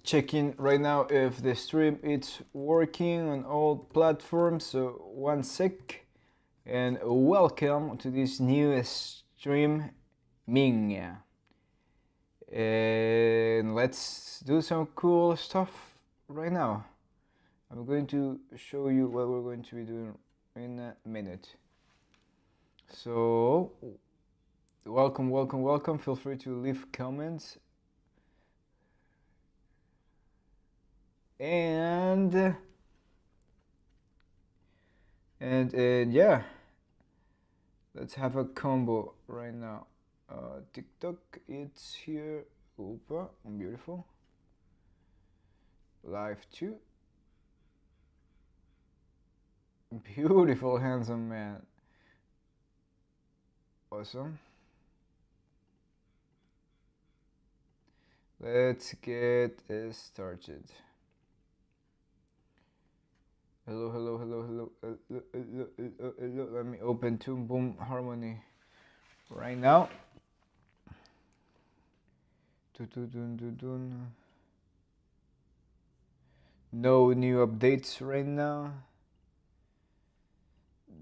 checking right now if the stream is working on all platforms. So 1 sec, and welcome to this new stream, Ming. And let's do some cool stuff right now. I'm going to show you what we're going to be doing in a minute. So welcome. Feel free to leave comments. And yeah, let's have a combo right now. TikTok, it's here. Opa, beautiful. Live 2. Beautiful, handsome man. Awesome. Let's get started. Hello. Let me open Toon Boom Harmony right now. No new updates right now.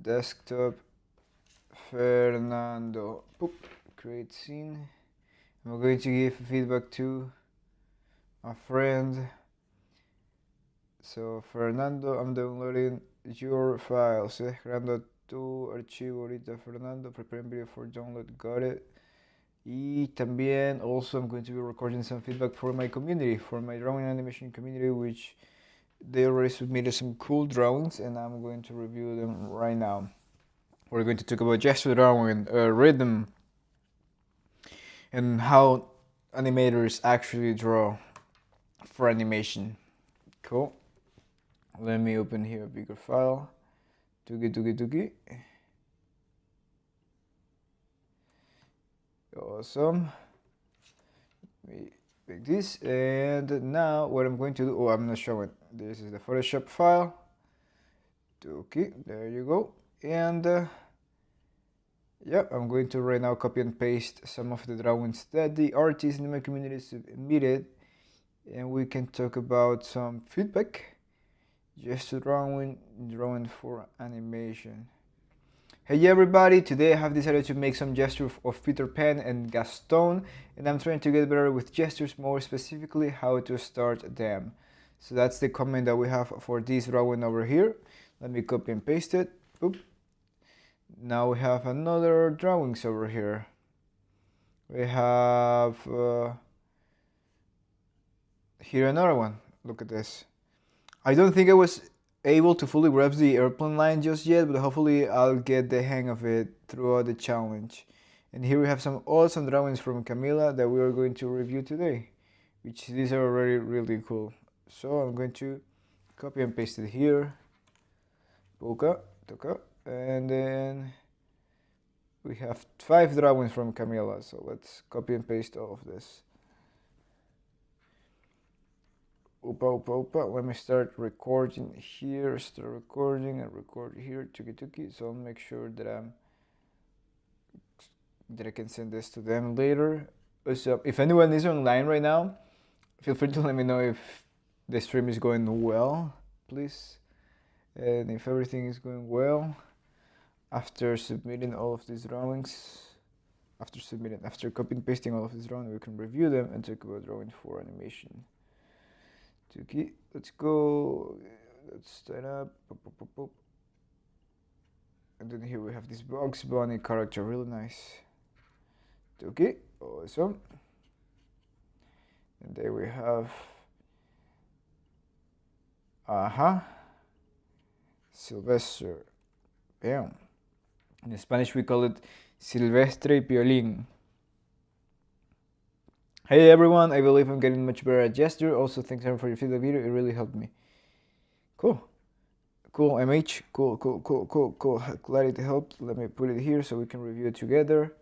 Desktop, Fernando. Boop. Create scene. I'm going to give feedback to a friend. So Fernando, I'm downloading your files. Creando tu archivo ahorita, Fernando. Preparing video for download. Got it. Y también also I'm going to be recording some feedback for my community, for my drawing animation community, which they already submitted some cool drawings and I'm going to review them right now. We're going to talk about gesture drawing, rhythm, and how animators actually draw for animation. Cool. Let me open here a bigger file. Tuki. Awesome. Let me make this, and now what I'm going to do, I'm not showing. This is the Photoshop file. Okay, there you go. And yeah, I'm going to right now copy and paste some of the drawings that the artists in my community submitted, and we can talk about some feedback. Just drawing for animation. Hey everybody, today I have decided to make some gestures of Peter Pan and Gaston, and I'm trying to get better with gestures, more specifically how to start them. So that's the comment that we have for this drawing over here. Let me copy and paste it. Oop. Now we have another drawings over here. We have here another one. Look at this. I don't think I was able to fully grasp the airplane line just yet, but hopefully I'll get the hang of it throughout the challenge. And here we have some awesome drawings from Camila that we are going to review today, which these are already really cool. So I'm going to copy and paste it here. Toka, and then we have 5 drawings from Camila, so let's copy and paste all of this. Opa. Let me start recording here. Start recording and record here. Tuki. So I'll make sure that I can send this to them later. So if anyone is online right now, feel free to let me know if the stream is going well, please. And if everything is going well, after submitting all of these drawings, after copy and pasting all of these drawings, we can review them and talk about drawing for animation. Tuki, let's go. Let's stand up. Pop. And then here we have this Bugs Bunny character, really nice. Tuki, awesome. And there we have Sylvester. Bam. In Spanish we call it Silvestre Piolín. Hey everyone, I believe I'm getting much better at gesture. Also, thanks everyone for your feedback video, it really helped me. Cool, MH, cool. Glad it helped. Let me put it here so we can review it together.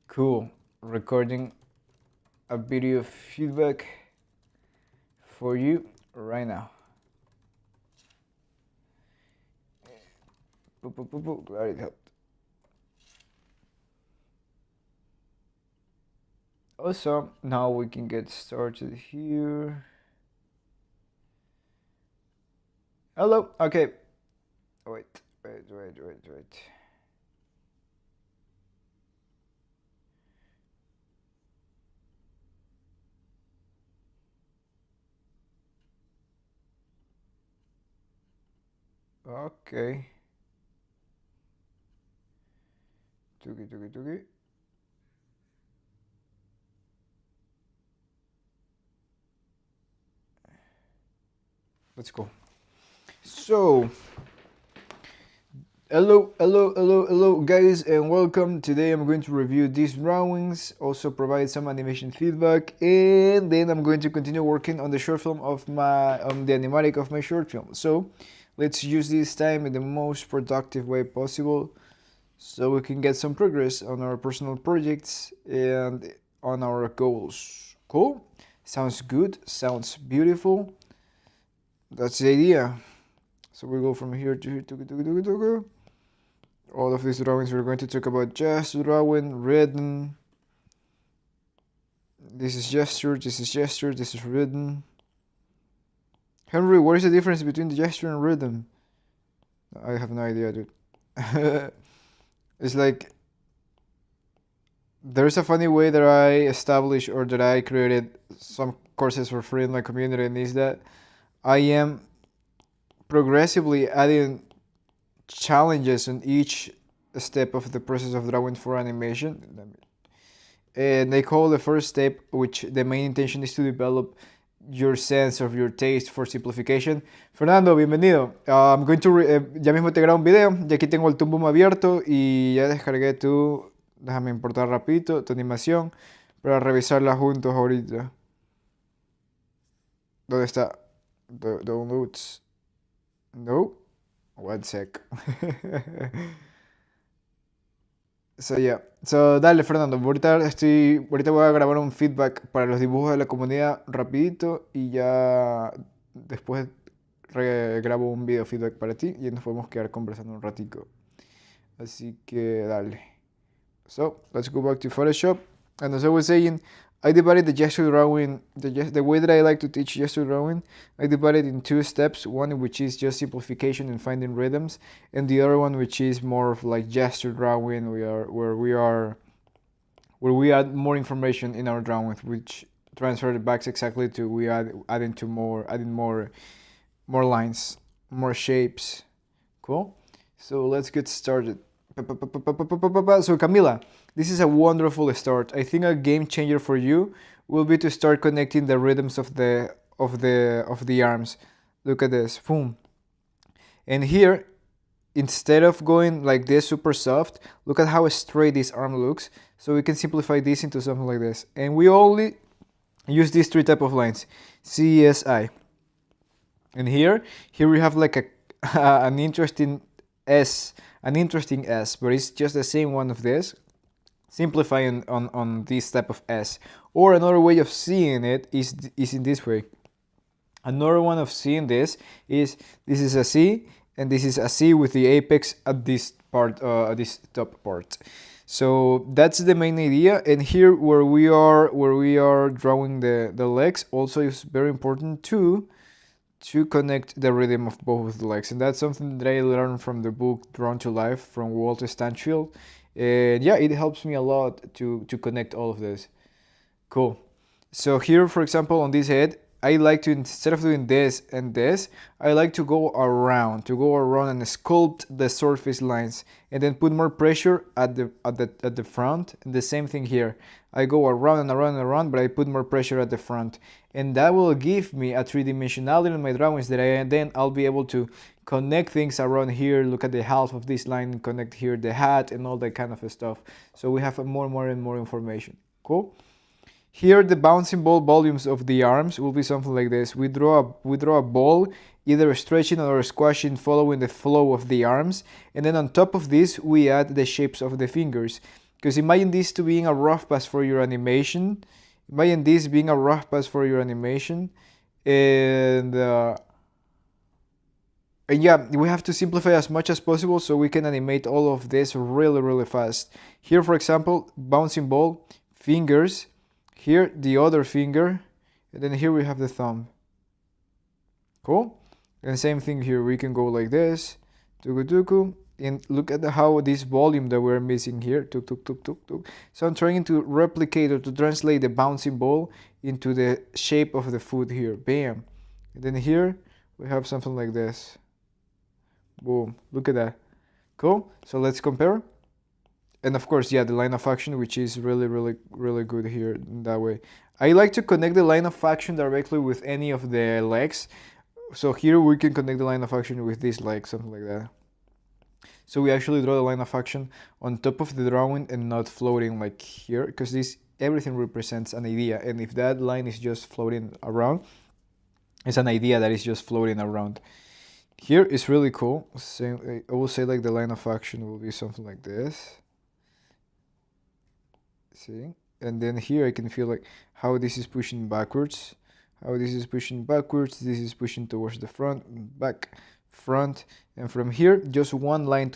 Cool, recording a video feedback for you right now. Glad it helped. Awesome. Now we can get started here. Hello. Okay. Wait. Okay. Tuki. Let's go. So, hello, guys, and welcome. Today I'm going to review these drawings, also provide some animation feedback, and then I'm going to continue working on the short film of the animatic of my short film. So, let's use this time in the most productive way possible, so we can get some progress on our personal projects and on our goals. Cool? Sounds good. Sounds beautiful. That's the idea. So we go from here to here. All of these drawings we're going to talk about gesture drawing, rhythm. This is gesture, this is rhythm. Henry, what is the difference between the gesture and rhythm? I have no idea, dude. It's like there's a funny way that I established or that I created some courses for free in my community, and is that I am progressively adding challenges on each step of the process of drawing for animation. And they call the first step, which the main intention is to develop your sense of your taste for simplification. Fernando, bienvenido. I'm going to ya mismo te grabo un video, ya aquí tengo el Toon Boom abierto y ya descargué déjame importar rapidito tu animación para revisarla juntos ahorita. ¿Dónde está? Downloads. No. One sec. So, yeah. So, dale, Fernando. Ahorita voy a grabar un feedback para los dibujos de la comunidad rapidito y ya después grabo un video feedback para ti y nos podemos quedar conversando un ratico. Así que dale. So, let's go back to Photoshop. And as I was saying, I divided the gesture drawing, the way that I like to teach gesture drawing, I divided in two steps, one which is just simplification and finding rhythms, and the other one which is more of like gesture drawing, where we add more information in our drawing, which transferred back exactly to adding more lines, more shapes. Cool? So let's get started. So Camila, this is a wonderful start. I think a game changer for you will be to start connecting the rhythms of the arms. Look at this, boom. And here, instead of going like this super soft, look at how straight this arm looks. So we can simplify this into something like this. And we only use these three type of lines, CSI. And here we have like an interesting S, but it's just the same one of this, simplifying on this type of S. Or another way of seeing it is in this way. Another one of seeing this is a C, and this is a C with the apex at this part, this top part. So that's the main idea. And here where we are drawing the legs, also is very important to connect the rhythm of both of the legs. And that's something that I learned from the book Drawn to Life from Walter Stanfield. And yeah, it helps me a lot to connect all of this. Cool. So here, for example, on this head, I like to, instead of doing this and this, I like to go around and sculpt the surface lines, and then put more pressure at the front. And the same thing here. I go around and around, but I put more pressure at the front, and that will give me a three-dimensionality in my drawings that I'll be able to connect things around here. Look at the half of this line, connect here the hat and all that kind of stuff. So we have more and more information. Cool. Here the bouncing ball volumes of the arms will be something like this. We draw a ball, either stretching or squashing, following the flow of the arms, and then on top of this we add the shapes of the fingers. Because imagine this to being a rough pass for your animation. And yeah, we have to simplify as much as possible so we can animate all of this really fast. Here, for example, bouncing ball, fingers. here the other finger, and then here we have the thumb. Cool. And same thing here, we can go like this, tuku tuku, and look at how this volume that we're missing here, tuk tuk tuk tuk tuk. So I'm trying to replicate or to translate the bouncing ball into the shape of the foot here. Bam. And then here we have something like this. Boom. Look at that. Cool. So let's compare. And of course, yeah, the line of action, which is really good here in that way. I like to connect the line of action directly with any of the legs. So here we can connect the line of action with this leg, something like that. So we actually draw the line of action on top of the drawing and not floating like here, because this everything represents an idea. And if that line is just floating around, it's an idea that is just floating around. Here is really cool. I will say like the line of action will be something like this. See? And then here I can feel like how this is pushing backwards, this is pushing towards the front, back, front, and from here just one line,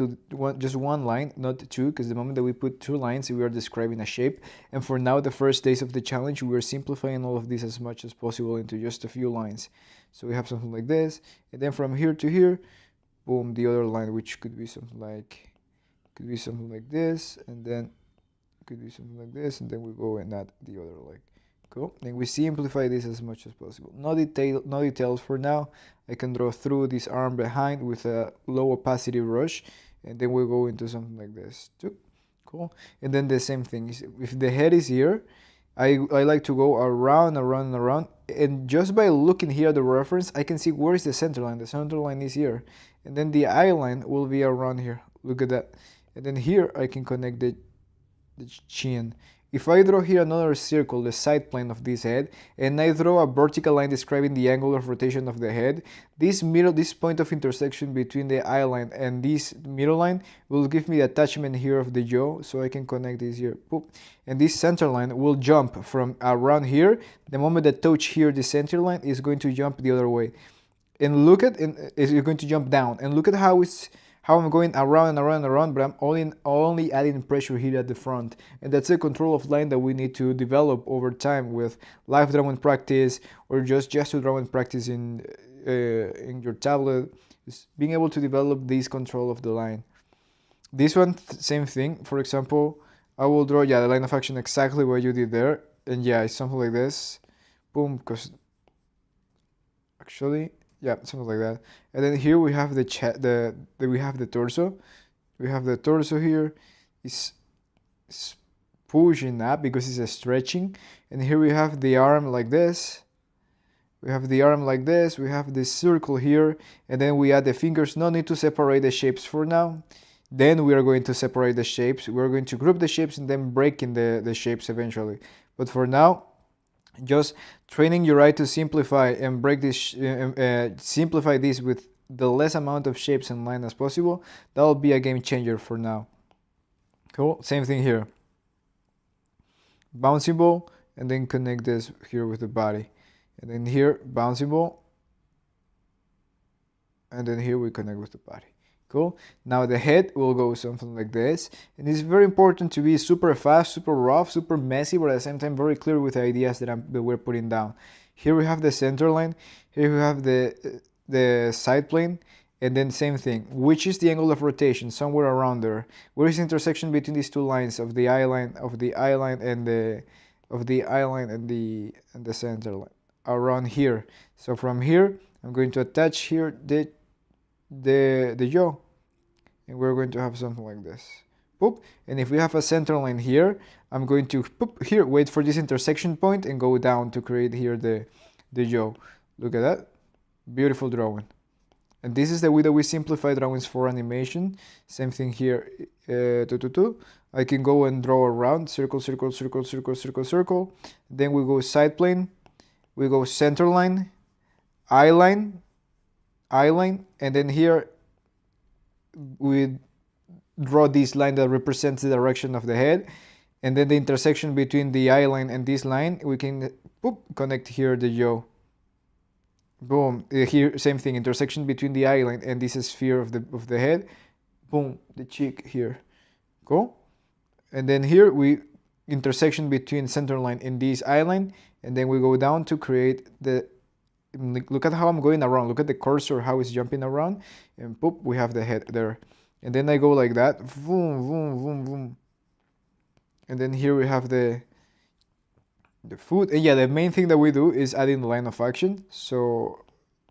not two, because the moment that we put two lines we are describing a shape. And for now, the first days of the challenge, we are simplifying all of this as much as possible into just a few lines. So we have something like this, and then from here to here, boom, the other line, which could be something like this, and then could be something like this, and then we go and add the other leg. Cool. And we simplify this as much as possible. No details for now. I can draw through this arm behind with a low opacity brush, and then we go into something like this too. Cool. And then the same thing is, if the head is here, I like to go around, and just by looking here at the reference, I can see where is the center line. The center line is here, and then the eye line will be around here. Look at that. And then here I can connect the chin. If I draw here another circle, the side plane of this head, and I draw a vertical line describing the angle of rotation of the head, this point of intersection between the eye line and this middle line will give me the attachment here of the jaw, so I can connect this here. Boop. And this center line will jump from around here. The moment that touch here, the center line is going to jump the other way. And look at, it's going to jump down. And look at how I'm going around, but I'm only adding pressure here at the front. And that's a control of line that we need to develop over time with live drawing practice, or just to drawing practice in your tablet. Is being able to develop this control of the line. This one, same thing. For example, I will draw, the line of action exactly what you did there. And it's something like this. Boom, because actually, something like that. And then here we have we have the torso. We have the torso here. It's pushing up because it's a stretching. And here we have the arm like this. We have this circle here, and then we add the fingers. No need to separate the shapes for now. Then we are going to separate the shapes. We're going to group the shapes and then break in the shapes eventually. But for now, just training your eye to simplify and break this, simplify this with the less amount of shapes and line as possible. That will be a game changer for now. Cool. Same thing here. Bouncing ball, and then connect this here with the body. And then here, bouncing ball. And then here we connect with the body. Cool. Now the head will go something like this. And it's very important to be super fast, super rough, super messy, but at the same time very clear with the ideas that we're putting down. Here we have the center line. Here we have the side plane. And then same thing. Which is the angle of rotation? Somewhere around there. Where is the intersection between these two lines of the eye line, and the center line? Around here. So from here, I'm going to attach here the jaw, and we're going to have something like this. Boop. And if we have a center line here, I'm going to here, wait for this intersection point and go down to create here the jaw. Look at that. Beautiful drawing. And this is the way that we simplify drawings for animation. Same thing here. I can go and draw around, circle. Then we go side plane. We go center line, eye line, and then here we draw this line that represents the direction of the head, and then the intersection between the eye line and this line, we can connect here the jaw. Boom. Here, same thing, intersection between the eye line and this sphere of the head. Boom, the cheek here. Cool. And then here we intersection between center line and this eye line, and then we go down to create the, look at how I'm going around, look at the cursor, how it's jumping around, and poop, we have the head there. And then I go like that, boom, boom, boom, boom. And then here we have the foot. And yeah, the main thing that we do is adding the line of action. So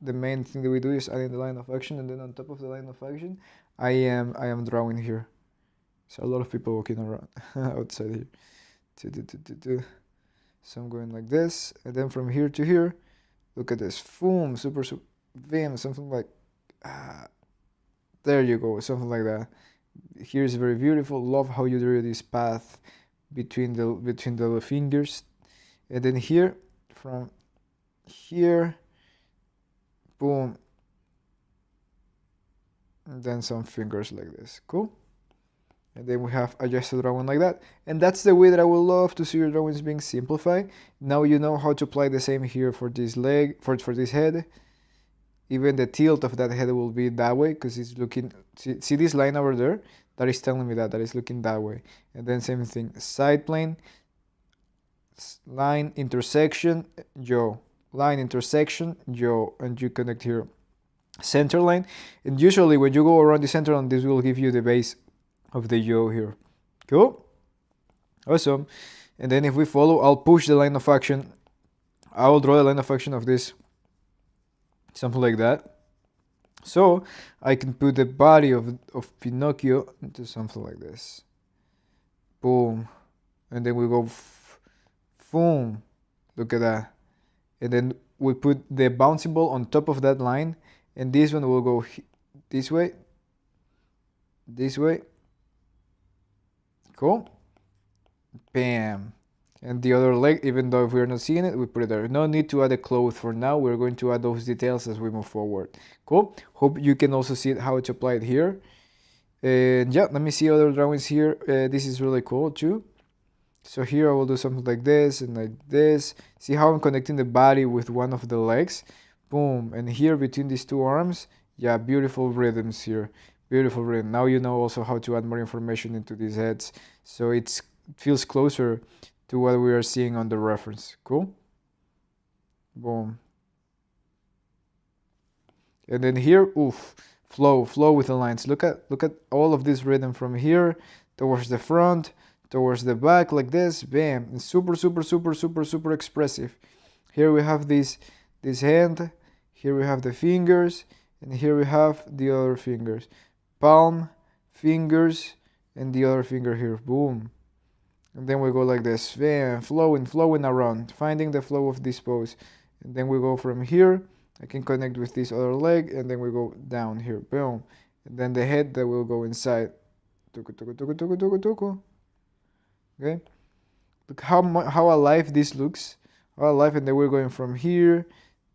the main thing that we do is adding the line of action, and then on top of the line of action, I am drawing here. So a lot of people walking around outside here. So I'm going like this, and then from here to here, look at this, boom, super, bam, something like, there you go, something like that. Here's very beautiful. Love how you drew this path between the fingers, and then here, from here, boom, and then some fingers like this. Cool. And then we have adjusted drawing like that. And that's the way that I would love to see your drawings being simplified. Now you know how to apply the same here for this leg, for this head. Even the tilt of that head will be that way, because it's looking, see this line over there? That is telling me that is looking that way. And then same thing, side plane, line, intersection, jaw, line, intersection, jaw, and you connect here, center line. And usually when you go around the center line, this will give you the base of the jaw here. Cool, awesome. And then if we follow, I'll push the line of action, I will draw the line of action of this, something like that. So I can put the body of Pinocchio into something like this, boom, and then we go boom, look at that. And then we put the bouncing ball on top of that line, and this one will go this way, cool, bam. And the other leg, even though if we're not seeing it, we put it there. No need to add a cloth for now. We're going to add those details as we move forward. Cool. Hope you can also see how to apply it here. And yeah, let me see other drawings here. This is really cool too. So here I will do something like this and like this. See how I'm connecting the body with one of the legs? Boom. And here between these two arms, yeah, beautiful rhythms here. Beautiful rhythm. Now you know also how to add more information into these heads, so it feels closer to what we are seeing on the reference. Cool. Boom. And then here, oof, flow with the lines. Look at all of this rhythm from here towards the front, towards the back, like this. Bam. It's super expressive. Here we have this hand, here we have the fingers, and here we have the other fingers, palm, fingers, and the other finger here. Boom. And then we go like this, bam, flowing around, finding the flow of this pose. And then we go from here, I can connect with this other leg, and then we go down here, boom. And then the head that will go inside. Okay, look how alive this looks, how alive. And then we're going from here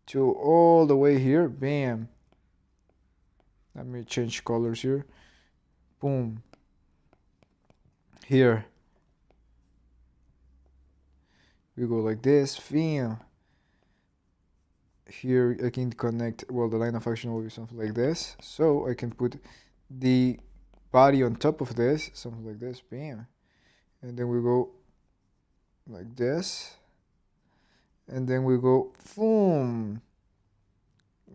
to all the way here, bam. Let me change colors here, boom. Here we go like this, bam. Here I can connect, well, the line of action will be something like this, so I can put the body on top of this, something like this, bam. And then we go like this, and then we go boom.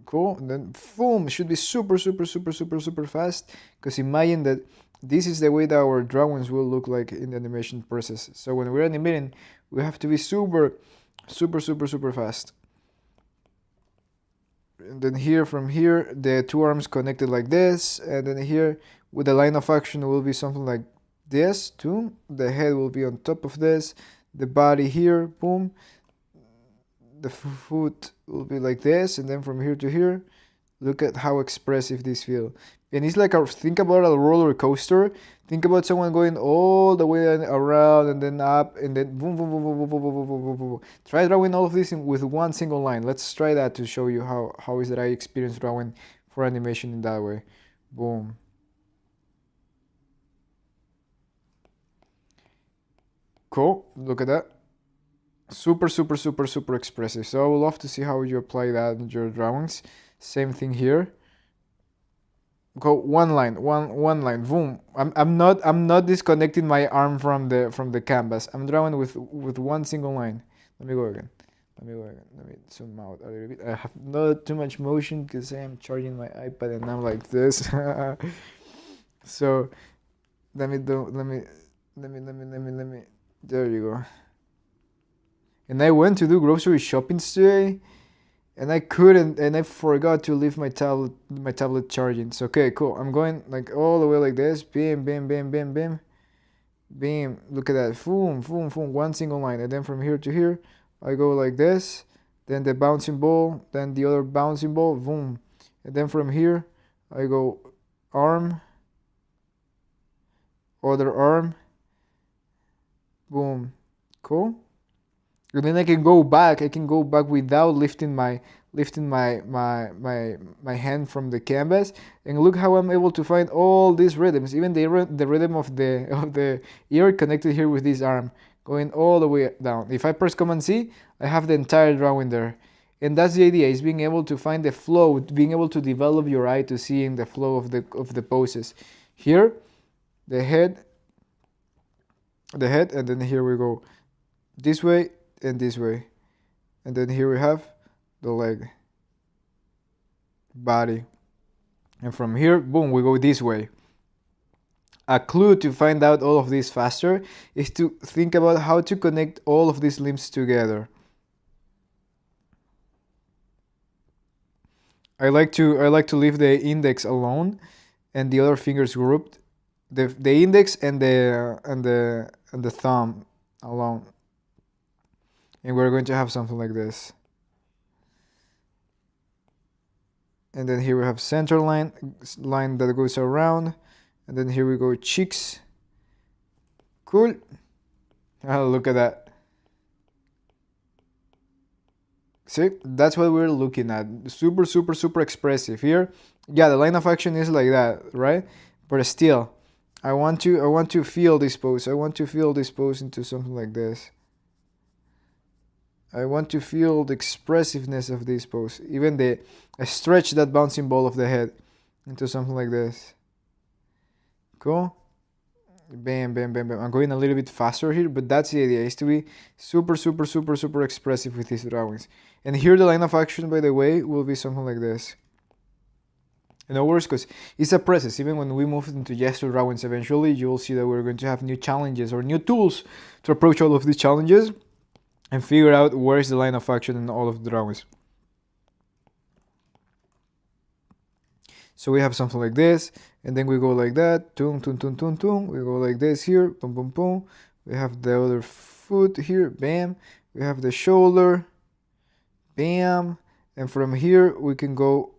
Cool. And then boom, it should be super fast, because imagine that this is the way that our drawings will look like in the animation process. So when we're animating, we have to be super fast. And then here, from here, the two arms connected like this, and then here with the line of action will be something like this too. The head will be on top of this, the body here, boom. The foot will be like this, and then from here to here, look at how expressive this feels. And it's like think about a roller coaster. Think about someone going all the way around and then up, and then boom, boom, boom, boom, boom, boom, boom, boom, boom, boom. Try drawing all of this with one single line. Let's try that to show you how is that I experience drawing for animation in that way. Boom. Cool. Look at that. Super expressive. So I would love to see how you apply that in your drawings. Same thing here. go one line, one line, boom. I'm not disconnecting my arm from the canvas. I'm drawing with one single line. Let me go again. Let me zoom out a little bit. I have not too much motion because I am charging my iPad and I'm like this. So let me do let me there you go. And I went to do grocery shopping today and I couldn't and I forgot to leave my tablet charging. So okay, cool. I'm going like all the way like this. Bam, bam, bam, bam, bam. Bam. Look at that. Boom, boom, boom. One single line. And then from here to here, I go like this. Then the bouncing ball. Then the other bouncing ball. Boom. And then from here, I go arm. Other arm. Boom. Cool. And then I can go back. I can go back without lifting my hand from the canvas. And look how I'm able to find all these rhythms, even the rhythm of the ear connected here with this arm, going all the way down. If I press Command C, I have the entire drawing there. And that's the idea: is being able to find the flow, being able to develop your eye to seeing the flow of the poses. Here, the head, and then here we go this way and this way, and then here we have the leg, body, and from here, boom, we go this way. A clue to find out all of this faster is to think about how to connect all of these limbs together. I like to leave the index alone and the other fingers grouped. The index and the thumb alone. And we're going to have something like this. And then here we have center line that goes around. And then here we go cheeks. Cool. Oh, look at that. See, that's what we're looking at. Super, super, super expressive here. Yeah, the line of action is like that, right? But still, I want to feel this pose. I want to feel this pose into something like this. I want to feel the expressiveness of this pose. Even I stretch that bouncing ball of the head into something like this. Cool. Bam, bam, bam, bam. I'm going a little bit faster here, but that's the idea, is to be super, super, super, super expressive with these drawings. And here the line of action, by the way, will be something like this. In other words, because it's a process. Even when we move into gesture drawings eventually, you will see that we're going to have new challenges or new tools to approach all of these challenges and figure out where is the line of action in all of the drawings. So we have something like this, and then we go like that, tum, tum, tum, tum, tum. We go like this here, boom, boom, boom. We have the other foot here, bam. We have the shoulder, bam. And from here, we can go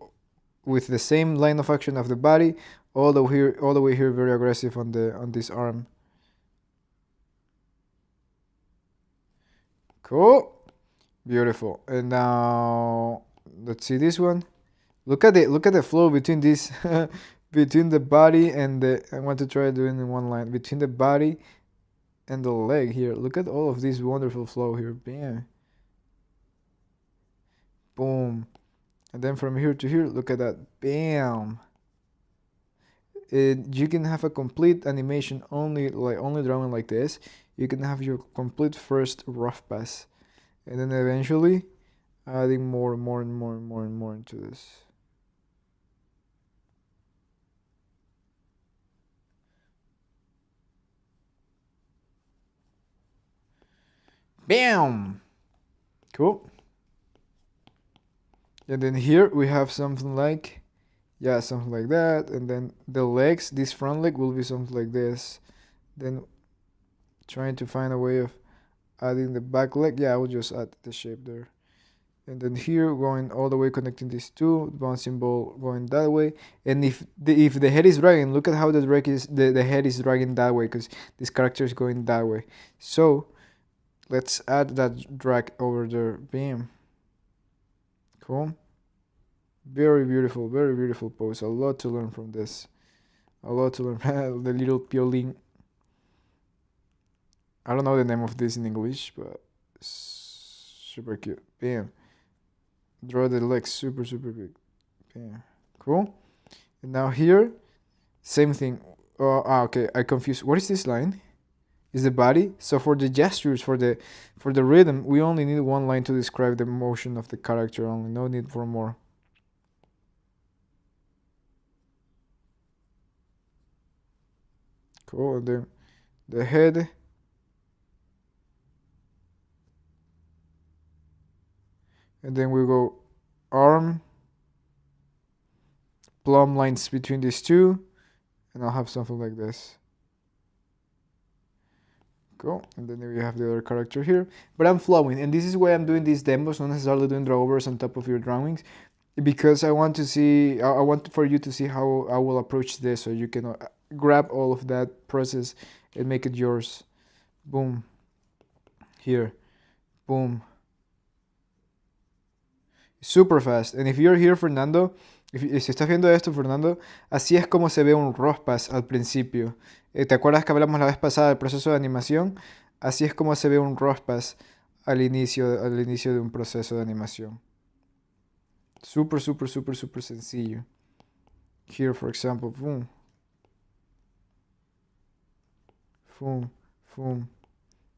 with the same line of action of the body, all the way here, very aggressive on this arm. Cool, beautiful. And now let's see this one. Look at the flow between this between the body and I want to try doing in one line between the body and the leg here. Look at all of this wonderful flow here. Bam. Boom. And then from here to here, look at that. Bam. You can have a complete animation only drawing like this. You can have your complete first rough pass, and then eventually adding more and more and more and more and more into this. Bam! Cool. And then here we have something like, yeah, something like that. And then the legs, this front leg will be something like this. Then trying to find a way of adding the back leg. Yeah, I will just add the shape there. And then here going all the way connecting these two, bouncing ball going that way. And if the head is dragging, look at how the head is dragging that way, because this character is going that way. So let's add that drag over there. Bam. Cool. Very beautiful pose. A lot to learn from this. A lot to learn. The little piolín. I don't know the name of this in English, but super cute. Bam. Draw the legs super big. Bam. Cool. And now here, same thing. Okay, I confused. What is this line? Is the body? So for the gestures, for the rhythm, we only need one line to describe the motion of the character only. No need for more. Cool. And then the head. And then we go arm, plumb lines between these two, and I'll have something like this. Cool. And then we have the other character here. But I'm flowing, and this is why I'm doing these demos, not necessarily doing drawovers on top of your drawings, because I want to see, I want for you to see how I will approach this, so you can grab all of that process and make it yours. Boom. Here. Boom. Super fast. And if you're here, Fernando, si estás viendo esto, Fernando, así es como se ve un rospas al principio. ¿Te acuerdas que hablamos la vez pasada del proceso de animación? Así es como se ve un rospas al inicio de un proceso de animación. Super, super, super, super sencillo. Here, for example, boom. Boom, boom.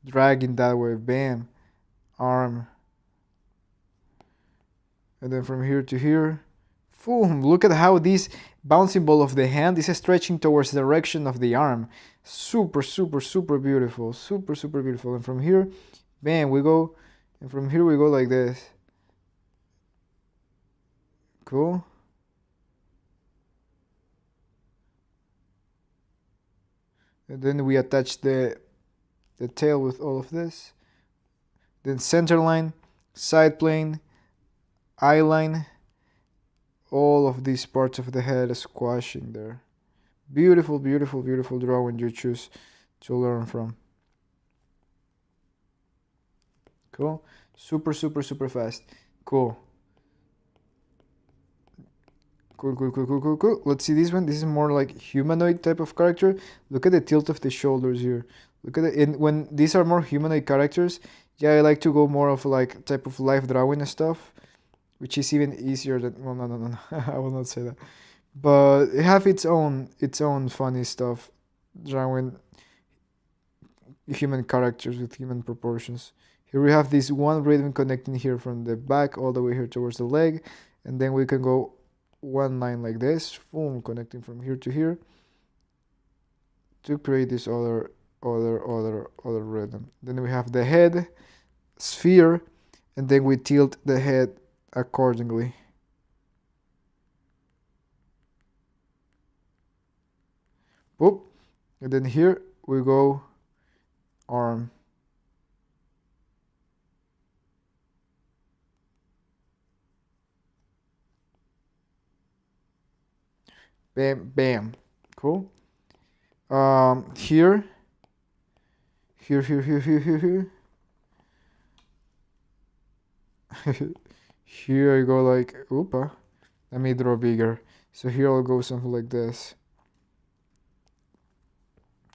Dragging that way, bam. Arm. And then from here to here, boom. Look at how this bouncing ball of the hand is stretching towards the direction of the arm. Super, super, super beautiful. Super, super beautiful. And from here, bam, we go. And from here we go like this. Cool. And then we attach the tail with all of this. Then center line, side plane, eye line, all of these parts of the head squashing there. Beautiful, beautiful, beautiful drawing you choose to learn from. Cool. Super, super, super fast. Cool. Cool, cool, cool, cool, cool, cool. Let's see this one. This is more like humanoid type of character. Look at the tilt of the shoulders here. Look at it. And when these are more humanoid characters, yeah, I like to go more of like type of live drawing and stuff, which is even easier than, well, no. I will not say that. But it have its own funny stuff, drawing human characters with human proportions. Here we have this one rhythm connecting here from the back all the way here towards the leg, and then we can go one line like this, boom, connecting from here to here to create this other rhythm. Then we have the head sphere, and then we tilt the head accordingly. Boop. And then here we go arm. Bam, bam. Cool. Here. Here. Here I go like, oopa. Let me draw bigger. So here I'll go something like this.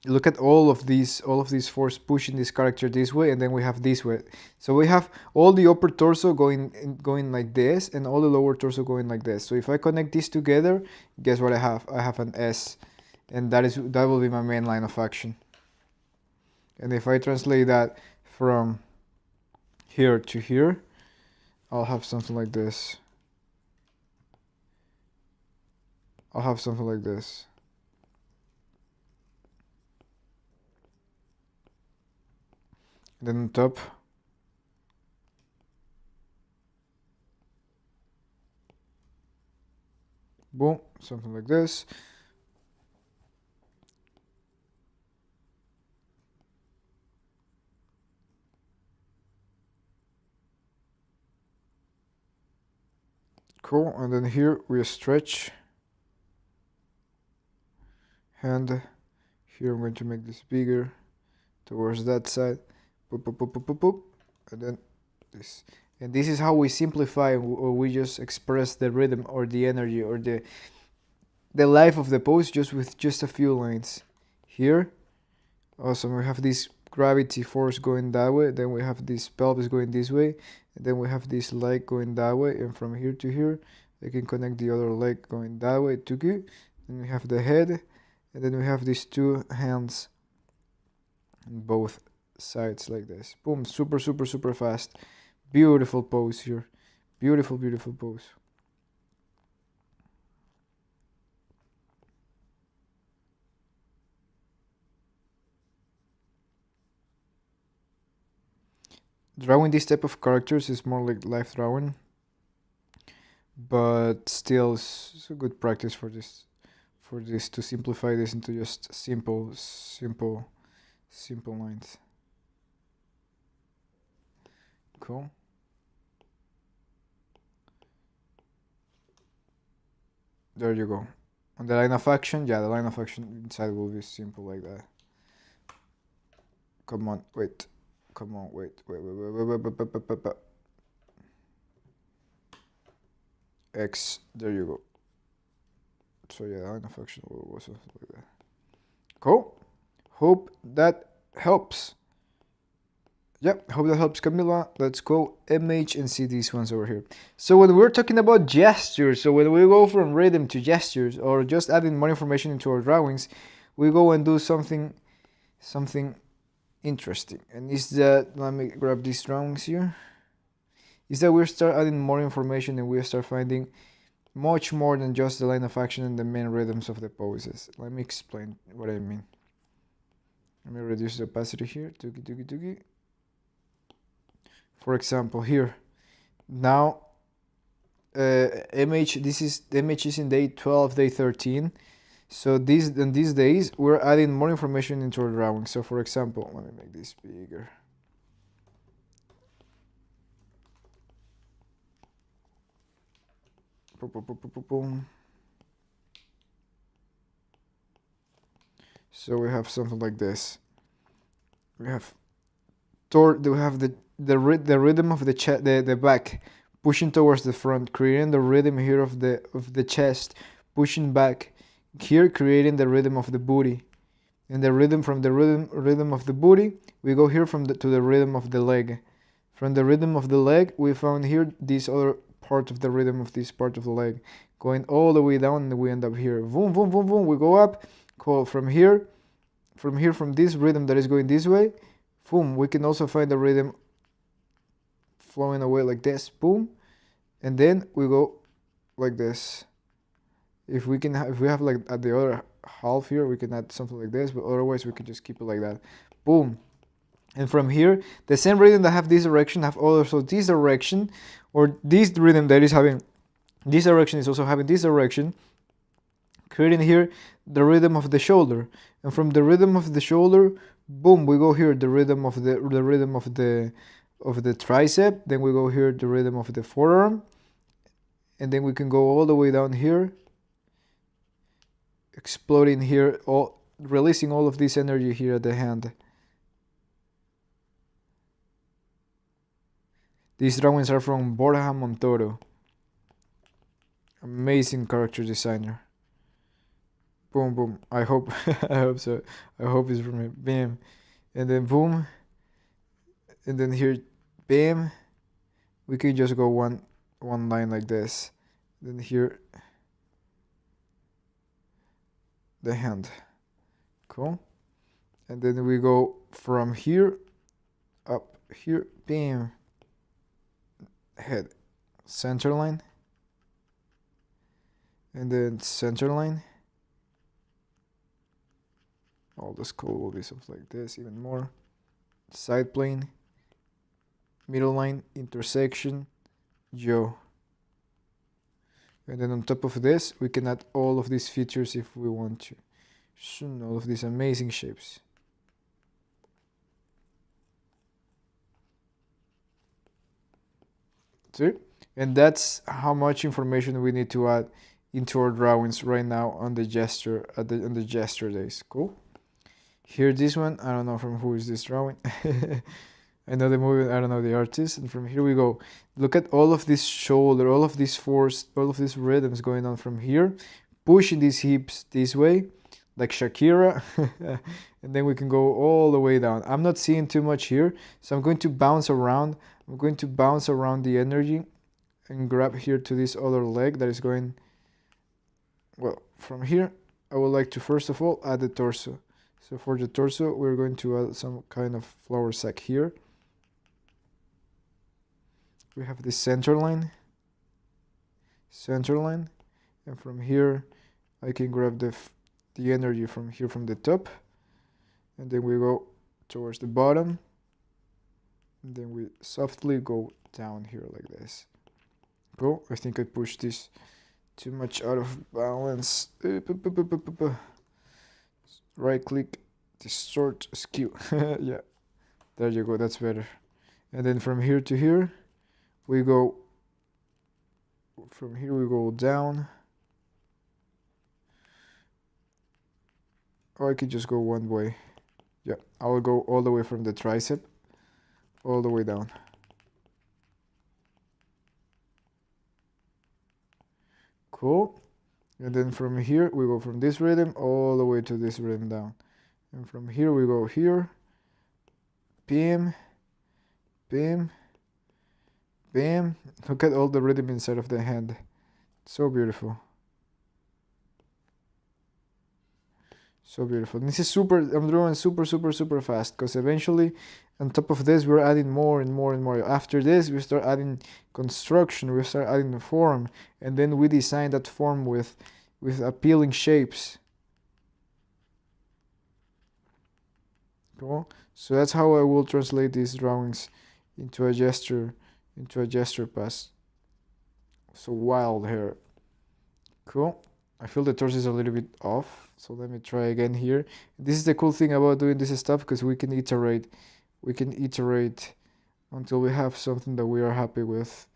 Look at all of these force pushing this character this way, and then we have this way. So we have all the upper torso going like this, and all the lower torso going like this. So if I connect these together, guess what I have? I have an S, and that will be my main line of action. And if I translate that from here to here, I'll have something like this. I'll have something like this. Then on top, boom, something like this. Cool, and then here we stretch, and here I'm going to make this bigger towards that side. Boop, boop, boop, boop, boop, boop. And then this. And this is how we simplify, or we just express the rhythm or the energy or the life of the pose just with just a few lines. Here, awesome, we have this gravity force going that way, then we have this pelvis going this way, and then we have this leg going that way, and from here to here, I can connect the other leg going that way, tuki. Then we have the head, and then we have these two hands on both sides like this. Boom, super, super, super fast. Beautiful pose here. Beautiful, beautiful pose. Drawing this type of characters is more like live drawing, but still it's a good practice for this to simplify this into just simple lines. Cool. There you go. On the line of action, yeah, the line of action inside will be simple like that. Come on, wait. Come on, wait. X, there you go. So yeah, line of action was something like that. Cool. Hope that helps. Yep, hope that helps, Camila. Let's go MH and see these ones over here. So when we're talking about gestures, so when we go from rhythm to gestures, or just adding more information into our drawings, we go and do something interesting. And is that, let me grab these drawings here, is that we start adding more information and we start finding much more than just the line of action and the main rhythms of the poses. Let me explain what I mean. Let me reduce the opacity here. Tuki. For example, here, now, MH, this is, the MH is in day 12, day 13. So these days, we're adding more information into our drawing. So for example, let me make this bigger. So we have something like this. We have the rhythm of the back pushing towards the front, creating the rhythm here of the chest, pushing back here, creating the rhythm of the booty, and the rhythm from the rhythm of the booty, we go here to the rhythm of the leg. From the rhythm of the leg, we found here this other part of the rhythm of this part of the leg, going all the way down, and we end up here. Boom, boom, boom, boom. We go up. Cool. From this rhythm that is going this way, boom. We can also find the rhythm flowing away like this. Boom, and then we go like this. If we have like at the other half here, we can add something like this, but otherwise we can just keep it like that. Boom. And from here, the same rhythm that have this direction have also this direction, or this rhythm that is having this direction is also having this direction, creating here the rhythm of the shoulder. And from the rhythm of the shoulder, boom, we go here the rhythm of the tricep. Then we go here the rhythm of the forearm, and then we can go all the way down here, exploding here, releasing all of this energy here at the hand. These drawings are from Borja Montoro. Amazing character designer. Boom, boom. I hope I hope so. I hope it's from him. Bam. And then boom. And then here, bam. We can just go one line like this. Then here, the hand. Cool. And then we go from here up here, bam. Head, center line, and then center line. All the skull will be something like this, even more. Side plane, middle line, intersection, jaw. And then on top of this, we can add all of these features if we want to. All of these amazing shapes. See? And that's how much information we need to add into our drawings right now on the gesture on the gesture days. Cool. Here, this one, I don't know from who is this drawing. I know the movie, I don't know the artist. And from here we go. Look at all of this shoulder, all of this force, all of these rhythms going on from here, pushing these hips this way, like Shakira. And then we can go all the way down. I'm not seeing too much here, so I'm going to bounce around. I'm going to bounce around the energy and grab here to this other leg that is going, well, from here. I would like to first of all add the torso. So for the torso, we're going to add some kind of flower sac here. We have this center line, and from here I can grab the energy from here from the top, and then we go towards the bottom, and then we softly go down here like this. Cool. I think I pushed this too much out of balance. Right click, distort, skew. Yeah, there you go, that's better. And then from here to here we go, from here we go down, or I could just go one way. Yeah, I will go all the way from the tricep all the way down. Cool. And then from here we go from this rhythm all the way to this rhythm down, and from here we go here, bam, bam, bam. Look at all the rhythm inside of the hand. So beautiful. So beautiful. And this is super, I'm drawing super fast, because eventually on top of this we're adding more and more and more. After this we start adding construction, we start adding the form, and then we design that form with appealing shapes. Cool. So that's how I will translate these drawings into a gesture pass. So wild hair. Cool. I feel the torso is a little bit off, so let me try again here. This is the cool thing about doing this stuff, because we can iterate until we have something that we are happy with.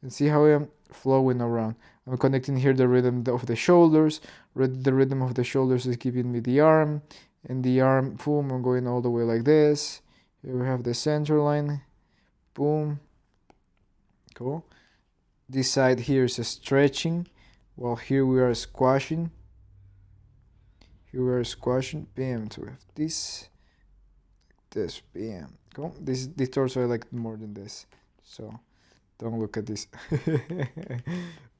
And see how I am flowing around. I'm connecting here the rhythm of the shoulders. The rhythm of the shoulders is giving me the arm, and the arm, boom, I'm going all the way like this. Here we have the center line, boom. Cool. This side here is a stretching, while here we are squashing. Bam. So we have this, bam. Cool. This torso I like more than this, so don't look at this.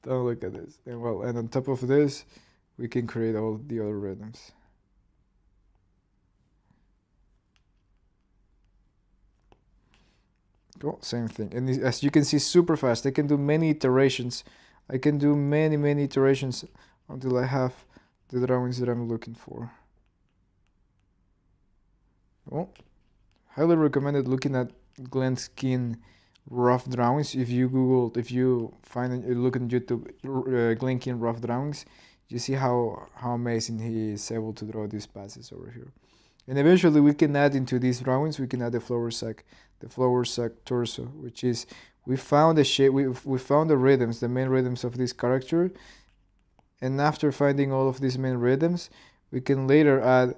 Don't look at this. And well, and on top of this, we can create all the other rhythms. Cool. Same thing. And as you can see, super fast. I can do many iterations. I can do many iterations until I have the drawings that I'm looking for. Well, highly recommended looking at Glenn Skin rough drawings. If you look on YouTube, Glenn Skin rough drawings, you see how amazing he is able to draw these passes over here. And eventually we can add into these drawings, we can add the flower sac torso, which is, we found the shape, we found the rhythms, the main rhythms of this character, and after finding all of these main rhythms, we can later add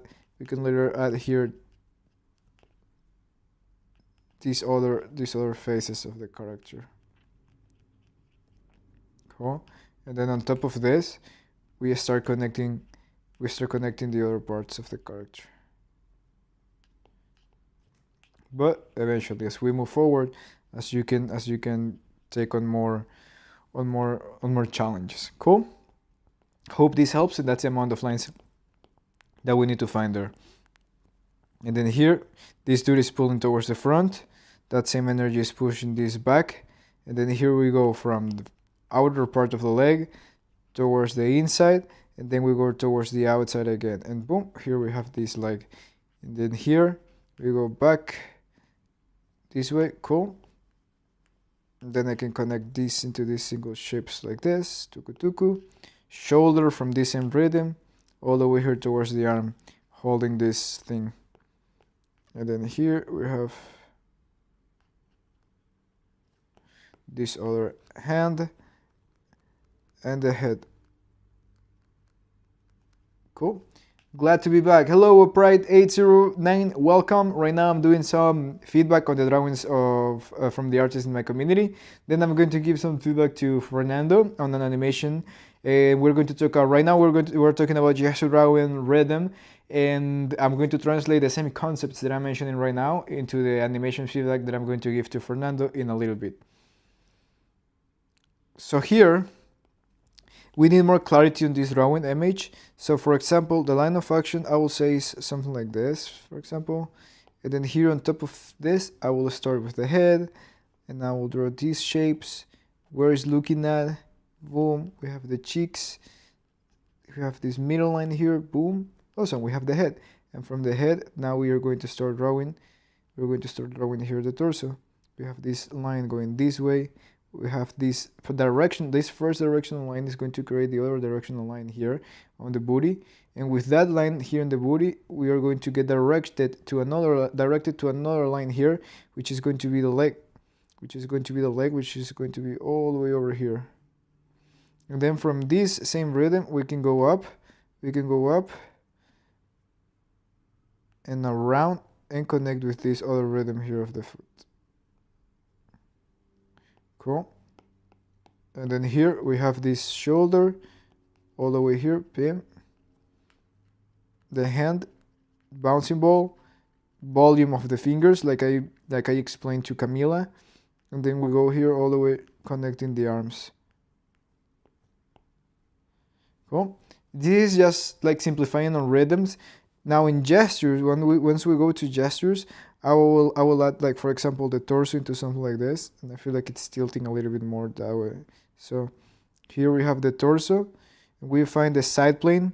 here these other phases of the character. Cool. And then on top of this, we start connecting the other parts of the character. But eventually, as we move forward, as you can take on more challenges. Cool. Hope this helps, and that's the amount of lines that we need to find there. And then here, this dude is pulling towards the front. That same energy is pushing this back. And then here we go from the outer part of the leg towards the inside, and then we go towards the outside again. And boom, here we have this leg. And then here we go back this way. Cool. And then I can connect this into these single shapes like this. Tuku tuku. Shoulder from this same rhythm all the way here towards the arm, holding this thing. And then here we have this other hand and the head. Cool. Glad to be back. Hello, Pride809. Welcome. Right now I'm doing some feedback on the drawings of from the artists in my community. Then I'm going to give some feedback to Fernando on an animation. We're going to talk right now. We're talking about Gesture drawing rhythm, and I'm going to translate the same concepts that I'm mentioning right now into the animation feedback that I'm going to give to Fernando in a little bit. So here we need more clarity on this drawing image. So for example, the line of action I will say is something like this, for example. And then here on top of this, I will start with the head, and I will draw these shapes. Where is looking at? Boom. We have the cheeks. We have this middle line here. Boom. Awesome. We have the head. And from the head, now we are going to start drawing. We're going to start drawing here the torso. We have this line going this way. We have this direction. This first directional line is going to create the other directional line here on the booty. And with that line here in the booty, we are going to get directed to another line here, which is going to be the leg, which is going to be all the way over here. And then from this same rhythm, we can go up and around and connect with this other rhythm here of the foot. Cool. And then here we have this shoulder all the way here, bam. The hand, bouncing ball, volume of the fingers, like I explained to Camila. And then we go here all the way, connecting the arms. Cool. This is just like simplifying on rhythms. Now in gestures, once we go to gestures, I will add, like, for example, the torso into something like this, and I feel like it's tilting a little bit more that way. So here we have the torso, we find the side plane,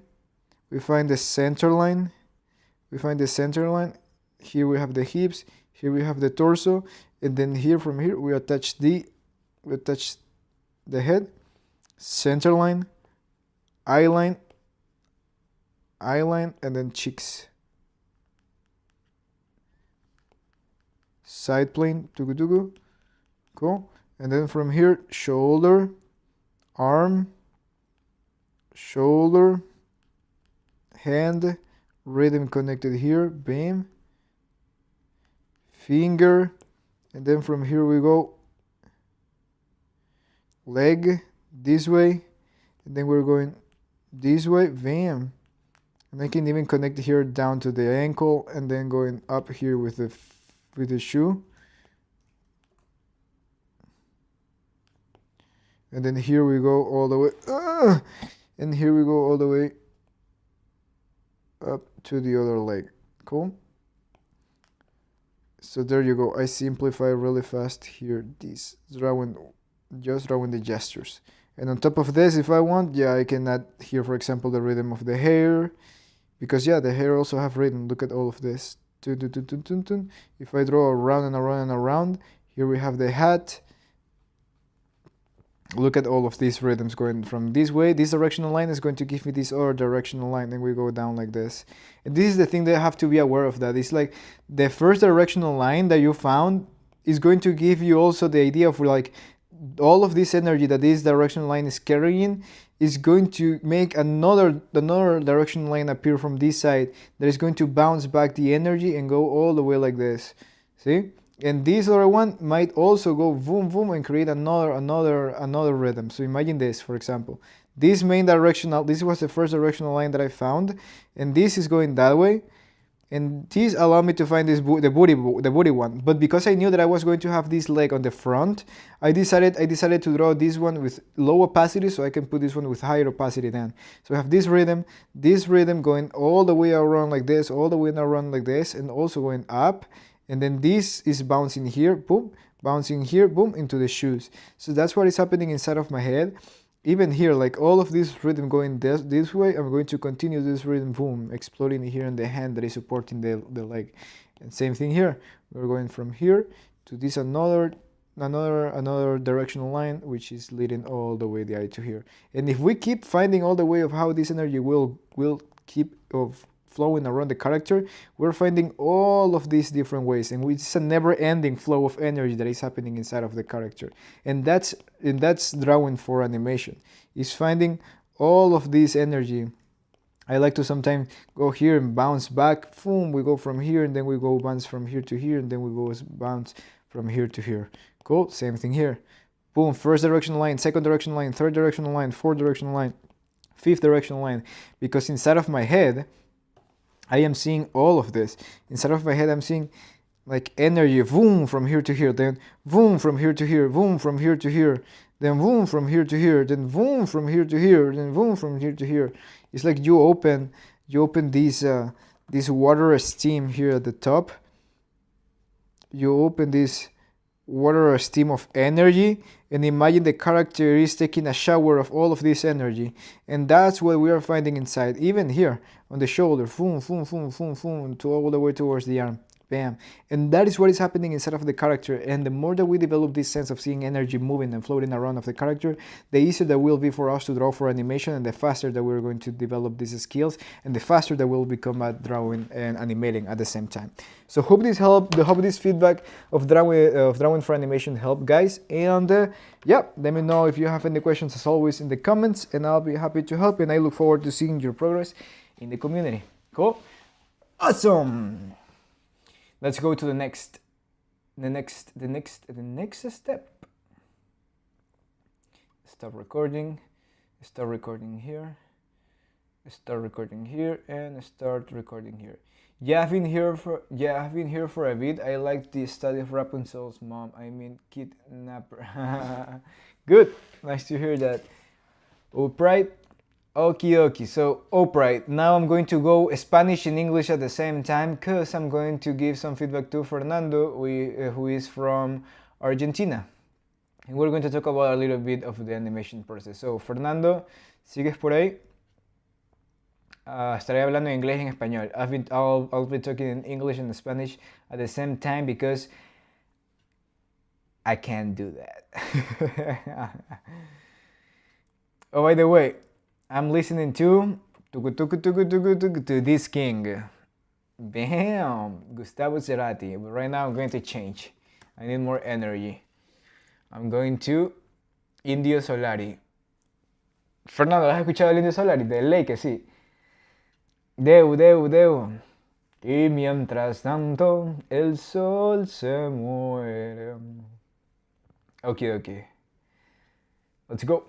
we find the center line, here we have the hips, here we have the torso, and then here from here we attach the head, center line, eye line, and then cheeks. Side plane, tugu, cool. And then from here, shoulder, arm, shoulder, hand, rhythm connected here, bam, finger, and then from here we go leg this way, and then we're going this way, bam. And I can even connect here down to the ankle, and then going up here with the shoe. And then here we go all the way, and here we go all the way up to the other leg. Cool. So there you go. I simplify really fast here this drawing, just drawing the gestures. And on top of this, if I want, yeah, I can add here, for example, the rhythm of the hair, because yeah, the hair also have rhythm. Look at all of this. If I draw around and around and around, here we have the hat. Look at all of these rhythms going from this way. This directional line is going to give me this other directional line, and we go down like this. And this is the thing that I have to be aware of, that it's like the first directional line that you found is going to give you also the idea of like all of this energy that this directional line is carrying is going to make another directional line appear from this side that is going to bounce back the energy and go all the way like this. See? And this other one might also go boom boom and create another rhythm. So imagine this, for example. This main directional, this was the first directional line that I found, and this is going that way. And this allowed me to find this the booty one. But because I knew that I was going to have this leg on the front, I decided to draw this one with low opacity, so I can put this one with higher opacity then. So I have this rhythm going all the way around like this, all the way around like this, and also going up. And then this is bouncing here, boom, bouncing here, boom, into the shoes. So that's what is happening inside of my head. Even here, like all of this rhythm going this way, I'm going to continue this rhythm, boom, exploding here in the hand that is supporting the leg. And same thing here. We're going from here to this another directional line, which is leading all the way the eye to here. And if we keep finding all the way of how this energy will keep flowing around the character, we're finding all of these different ways, and it's a never-ending flow of energy that is happening inside of the character. And that's drawing for animation, is finding all of this energy. I like to sometimes go here and bounce back, boom, we go from here, and then we go bounce from here to here, and then we go bounce from here to here. Cool. Same thing here. Boom, first directional line, second directional line, third directional line, fourth directional line, fifth directional line. Because inside of my head I am seeing all of this. Inside of my head, I'm seeing like energy, boom, from here to here, then boom from here to here, boom from here to here, then boom from here to here, then boom from here to here, then boom from here to here. It's like you open this water steam here at the top. You open this water steam of energy, and imagine the character is taking a shower of all of this energy, and that's what we are finding inside. Even here on the shoulder, boom, boom, boom, boom, boom, to all the way towards the arm. Bam. And that is what is happening inside of the character. And the more that we develop this sense of seeing energy moving and floating around of the character, the easier that will be for us to draw for animation, and the faster that we're going to develop these skills, and the faster that we'll become at drawing and animating at the same time. So hope this helped. Hope this feedback of drawing for animation helped, guys. And yeah, let me know if you have any questions as always in the comments, and I'll be happy to help. And I look forward to seeing your progress in the community. Cool. Awesome. Let's go to the next step. Stop recording here, start recording here, and start recording here. Yeah, I've been here for a bit. I like the study of Rapunzel's mom. I mean, kidnapper. Good, nice to hear that. Upright. Okie dokie, so upright. Now I'm going to go Spanish and English at the same time, because I'm going to give some feedback to Fernando, who is from Argentina. And we're going to talk about a little bit of the animation process. So, Fernando, ¿sigues por ahí? Estaré hablando en inglés y en español. I'll be talking in English and Spanish at the same time, because I can't do that. Oh, by the way, I'm listening to this king. Bam! Gustavo Cerati. But right now I'm going to change. I need more energy. I'm going to Indio Solari. Fernando, ¿has escuchado el Indio Solari? De ley que sí. Deu. Y mientras tanto, el sol se muere. Okay. Let's go.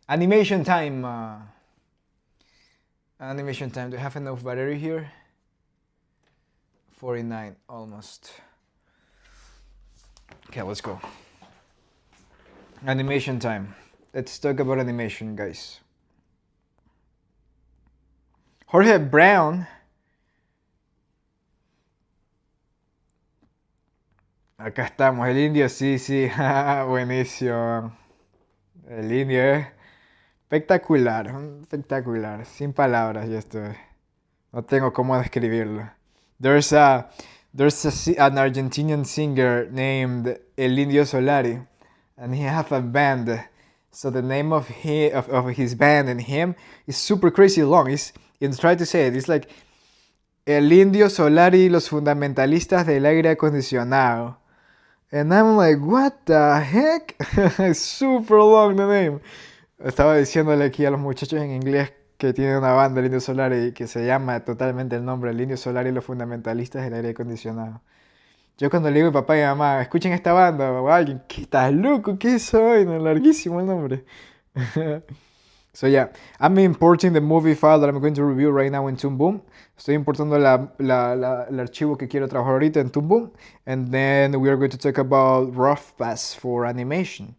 Animation time. Animation time. Do I have enough battery here? 49 almost. Okay, let's go. Animation time. Let's talk about animation, guys. Jorge Brown. Acá estamos, el indio, sí. Buenísimo. El indio, espectacular, sin palabras, ya estoy. No tengo cómo describirlo. There's an Argentinian singer named El Indio Solari, and he has a band. So the name of his band and him is super crazy long. And try to say it. It's like El Indio Solari y los fundamentalistas del aire acondicionado. And I'm like, what the heck? It's super long, the name. Estaba diciéndole aquí a los muchachos en inglés que tienen una banda, el Indio Solari, y que se llama totalmente el nombre, el Indio Solari y los fundamentalistas del aire acondicionado. Yo cuando le digo a mi papá y a mi mamá, escuchen esta banda, o alguien, ¿qué estás loco? ¿Qué soy? No, larguísimo el nombre. So yeah, I'm importing the movie file that I'm going to review right now in Toon Boom. Estoy importando el archivo que quiero trabajar ahorita en Toon Boom. And then we are going to talk about rough pass for animation.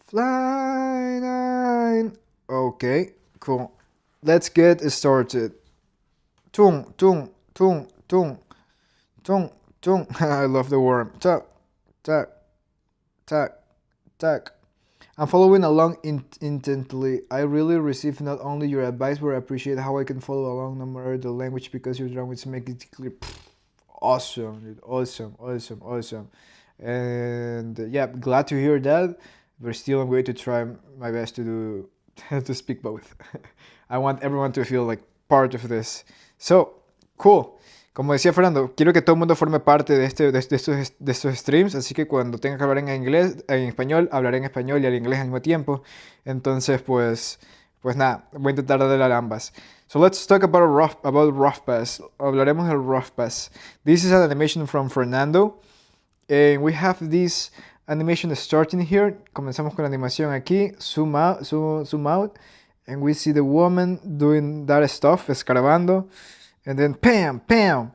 Fly 9. Okay, cool. Let's get started. Tung. I love the worm. Tack. I'm following along intently. I really receive not only your advice, but I appreciate how I can follow along no matter the language, because your drawings make it clear. Awesome, dude. Awesome. And yeah, glad to hear that. But still, I'm going to try my best to speak both. I want everyone to feel like part of this. So, cool. Como decía Fernando, quiero que todo el mundo forme parte de estos streams, así que cuando tenga que hablar en español, hablaré en español y al inglés al mismo tiempo. Entonces, pues nada, voy a intentar darle a ambas. So let's talk about rough pass. Hablaremos del rough pass. This is an animation from Fernando. And we have this animation starting here. Comenzamos con la animación aquí, zoom out. and we see the woman doing that stuff, escarbando, and then pam, pam.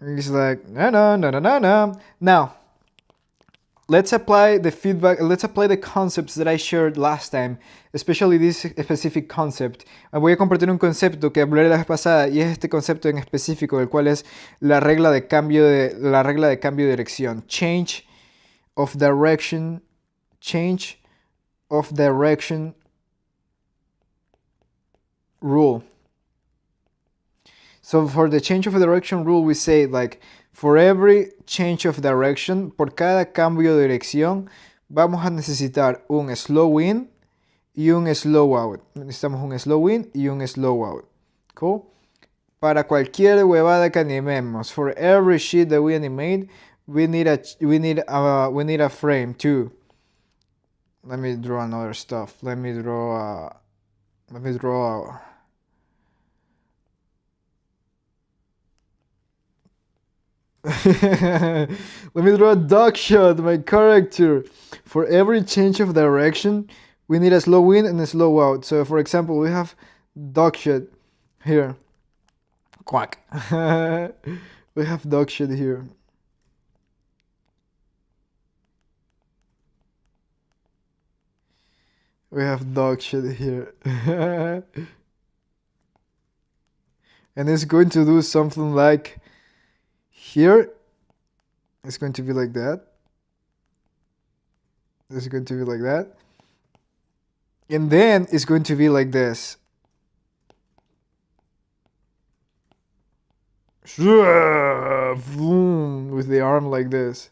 And it's like, no, no, no, no, no, no. Now, let's apply the feedback, let's apply the concepts that I shared last time, especially this specific concept. Voy a compartir un concepto que hablé la vez pasada y es este concepto en específico, el cual es la regla de cambio de dirección. Change of direction rule. So for the change of direction rule, we say like, for every change of direction, por cada cambio de dirección, vamos a necesitar un slow in y un slow out. Necesitamos un slow in y un slow out. Cool? Para cualquier huevada que animemos, for every shit that we animate, we need a frame too. Let me draw another stuff. Let me draw a dog shot, my character. For every change of direction, we need a slow in and a slow out. So for example, we have dog shot here. Quack. We have dog shit here. We have dog shit here. And it's going to do something like here. It's going to be like that. It's going to be like that. And then it's going to be like this. With the arm like this.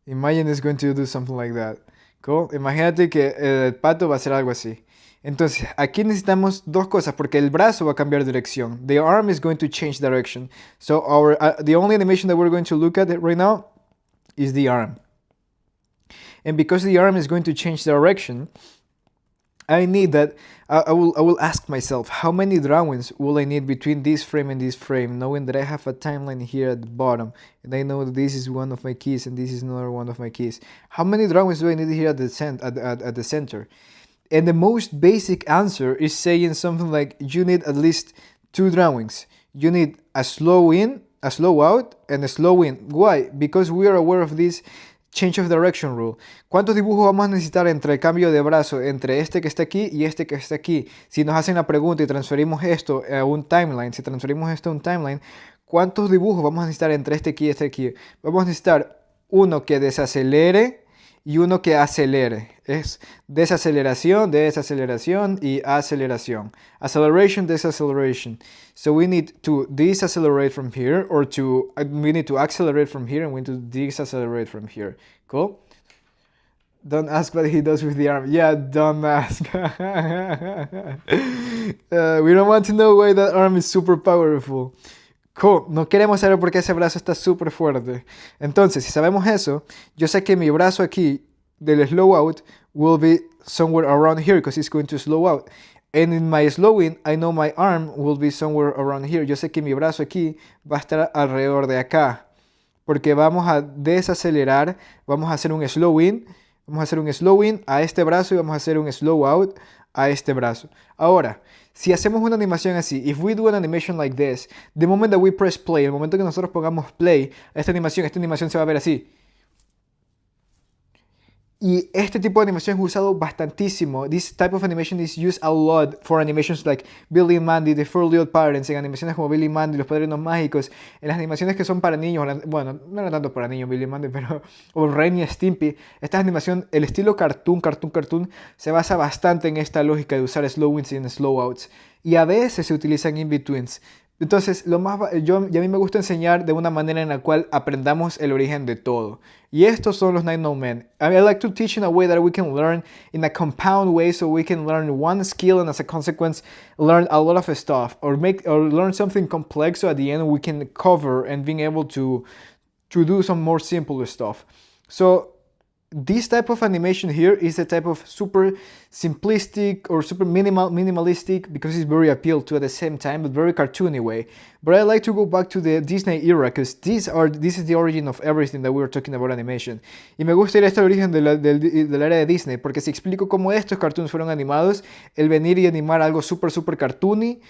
Imagine it's going to do something like that. Cool. Imagínate que el pato va a hacer algo así. Entonces, aquí necesitamos dos cosas porque el brazo va a cambiar dirección. The arm is going to change direction. So the only animation that we're going to look at right now is the arm. And because the arm is going to change direction, I need that. I will ask myself, how many drawings will I need between this frame and this frame, knowing that I have a timeline here at the bottom, and I know that this is one of my keys and this is another one of my keys. How many drawings do I need here at the center? And the most basic answer is saying something like, you need at least 2 drawings. You need a slow in, a slow out, and a slow in. Why? Because we are aware of this change of direction rule. ¿Cuántos dibujos vamos a necesitar entre el cambio de brazo entre este que está aquí y este que está aquí? Si nos hacen la pregunta y transferimos esto a un timeline, ¿cuántos dibujos vamos a necesitar entre este aquí y este aquí? Vamos a necesitar uno que desacelere y uno que acelere. Es desaceleración, desaceleración y aceleración. Acceleration, desacceleration. So we need to decelerate from here, or we need to accelerate from here, and we need to decelerate from here. Cool? Don't ask what he does with the arm. Yeah, don't ask. We don't want to know why that arm is super powerful. Cool. No queremos saber por qué ese brazo está súper fuerte. Entonces, si sabemos eso, yo sé que mi brazo aquí del slow out will be somewhere around here because it's going to slow out. And in my slow in, I know my arm will be somewhere around here. Yo sé que mi brazo aquí va a estar alrededor de acá. Porque vamos a desacelerar, vamos a hacer un slow in, a este brazo y vamos a hacer un slow out a este brazo. Ahora, si hacemos una animación así, if we do an animation like this, the moment that we press play, el momento que nosotros pongamos play, esta animación se va a ver así. Y este tipo de animación es usado bastantísimo. This type of animation is used a lot for animations like Billy and Mandy, The Four Little Parents, en animaciones como Billy y Mandy, Los Padrinos Mágicos, en las animaciones que son para niños, bueno, no era tanto para niños Billy y Mandy, pero o Ren y Stimpy. Esta animación, el estilo cartoon, se basa bastante en esta lógica de usar slow ins y slow outs. Y a veces se utilizan in-betweens. Entonces, a mí me gusta enseñar de una manera en la cual aprendamos el origen de todo. Y estos son los 9 Men. I like to teach in a way that we can learn in a compound way, so we can learn one skill and as a consequence learn a lot of stuff, or learn something complex, so at the end we can cover and being able to do some more simple stuff. So this type of animation here is a type of super simplistic or super minimalistic because it's very appeal to at the same time, but very cartoony way. But I like to go back to the Disney era because this is the origin of everything that we were talking about animation. Y me gusta ir a este origen de la era de Disney, porque si explico cómo estos cartoons fueron animados, el venir y animar algo super cartoony,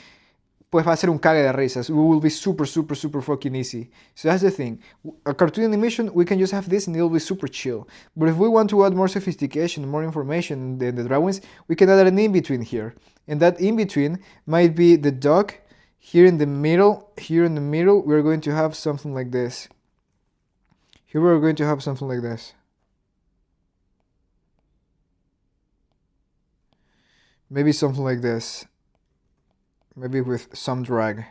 pues va a ser un cague de risas. It will be super fucking easy. So that's the thing. A cartoon animation, we can just have this and it'll be super chill. But if we want to add more sophistication, more information in the drawings, we can add an in-between here. And that in-between might be the dog. Here in the middle, we're going to have something like this. Here we're going to have something like this. Maybe something like this. Maybe with some drag.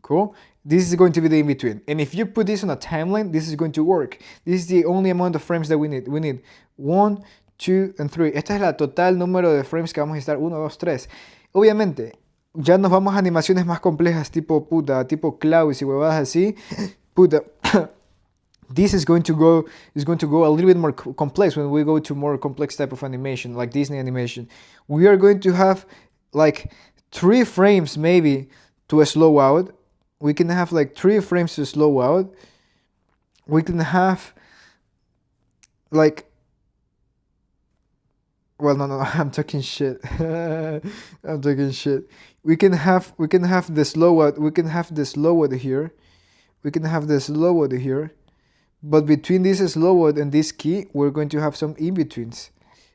Cool. This is going to be the in-between. And if you put this on a timeline, this is going to work. This is the only amount of frames that we need. We need 1, 2, and 3. Esta es la total número de frames que vamos a necesitar. 1, 2, 3. Obviamente, ya nos vamos a animaciones más complejas, tipo tipo clouds y huevadas así. Puta. This is going to go a little bit more complex when we go to more complex type of animation, like Disney animation. We are going to have like 3 frames maybe to a slow out. We can have like 3 frames to slow out. We can have like, well, no, I'm talking shit. I'm talking shit. We can have the slow out. We can have the slow out here. We can have the slow out here. But between this slow out and this key, we're going to have some in-betweens.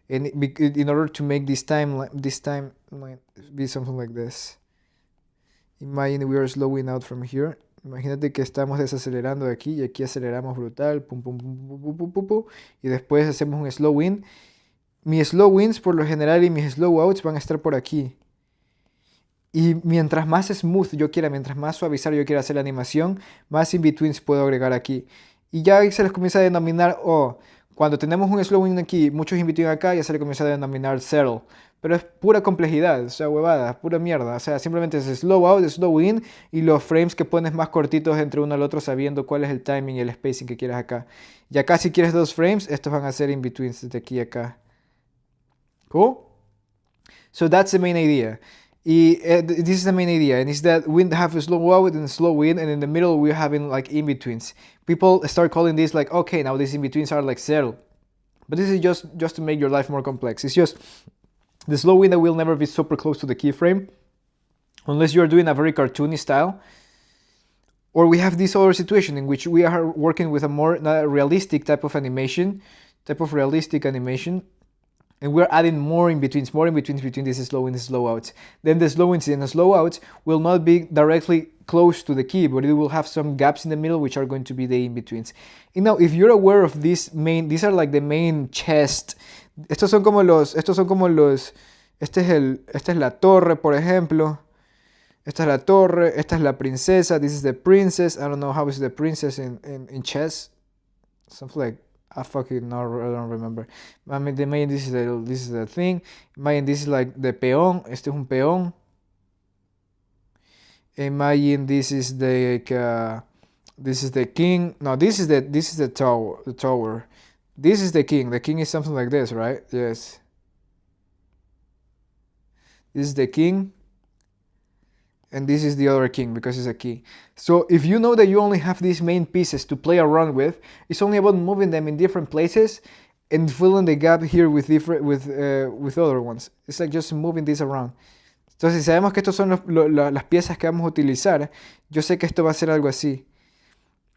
And in order to make this timeline be something like this. Imagine we are slowing out from here. Imagínate que estamos desacelerando de aquí y aquí aceleramos brutal. Pum, pum, pum, pum, pum, pum, pum, pum, y después hacemos un slow in. Mis slow ins por lo general y mis slow outs van a estar por aquí. Y mientras más smooth yo quiera, mientras más suavizar yo quiera hacer la animación, más in-betweens puedo agregar aquí. Y ya se les comienza a denominar, cuando tenemos un slow in aquí, muchos in-between acá, ya se le comienza a denominar settle. Pero es pura complejidad, o sea, huevada, pura mierda. O sea, simplemente es slow out, slow in y los frames que pones más cortitos entre uno al otro sabiendo cuál es el timing y el spacing que quieres acá. Y acá si quieres 2 frames, estos van a ser in-betweens de aquí a acá. Cool? So that's the main idea. This is the main idea, and it's that we have a slow out and a slow in, and in the middle we're having like in-betweens. People start calling this like, okay, now these in-betweens are like settle. But this is just to make your life more complex. It's just the slow in that will never be super close to the keyframe, unless you're doing a very cartoony style. Or we have this other situation in which we are working with a more realistic type of animation, and we're adding more in-betweens between this slow in and slow outs. Then the slow ins and the slow outs will not be directly close to the key, but it will have some gaps in the middle which are going to be the in-betweens. And now, if you're aware of these are like the main chest. Esta es la torre, por ejemplo. Esta es la torre, esta es la princesa, this is the princess. I don't know how is the princess in chess. Something like, I don't remember. I mean, this is the thing. Imagine this is like the peón. Este es un peón. Imagine this is the king. No, this is the tower. This is the king. The king is something like this, right? Yes. This is the king. And this is the other king because it's a key. So if you know that you only have these main pieces to play around with, it's only about moving them in different places and filling the gap here with other ones. It's like just moving this around. Entonces, si sabemos que estos son las piezas que vamos a utilizar, yo sé que esto va a ser algo así.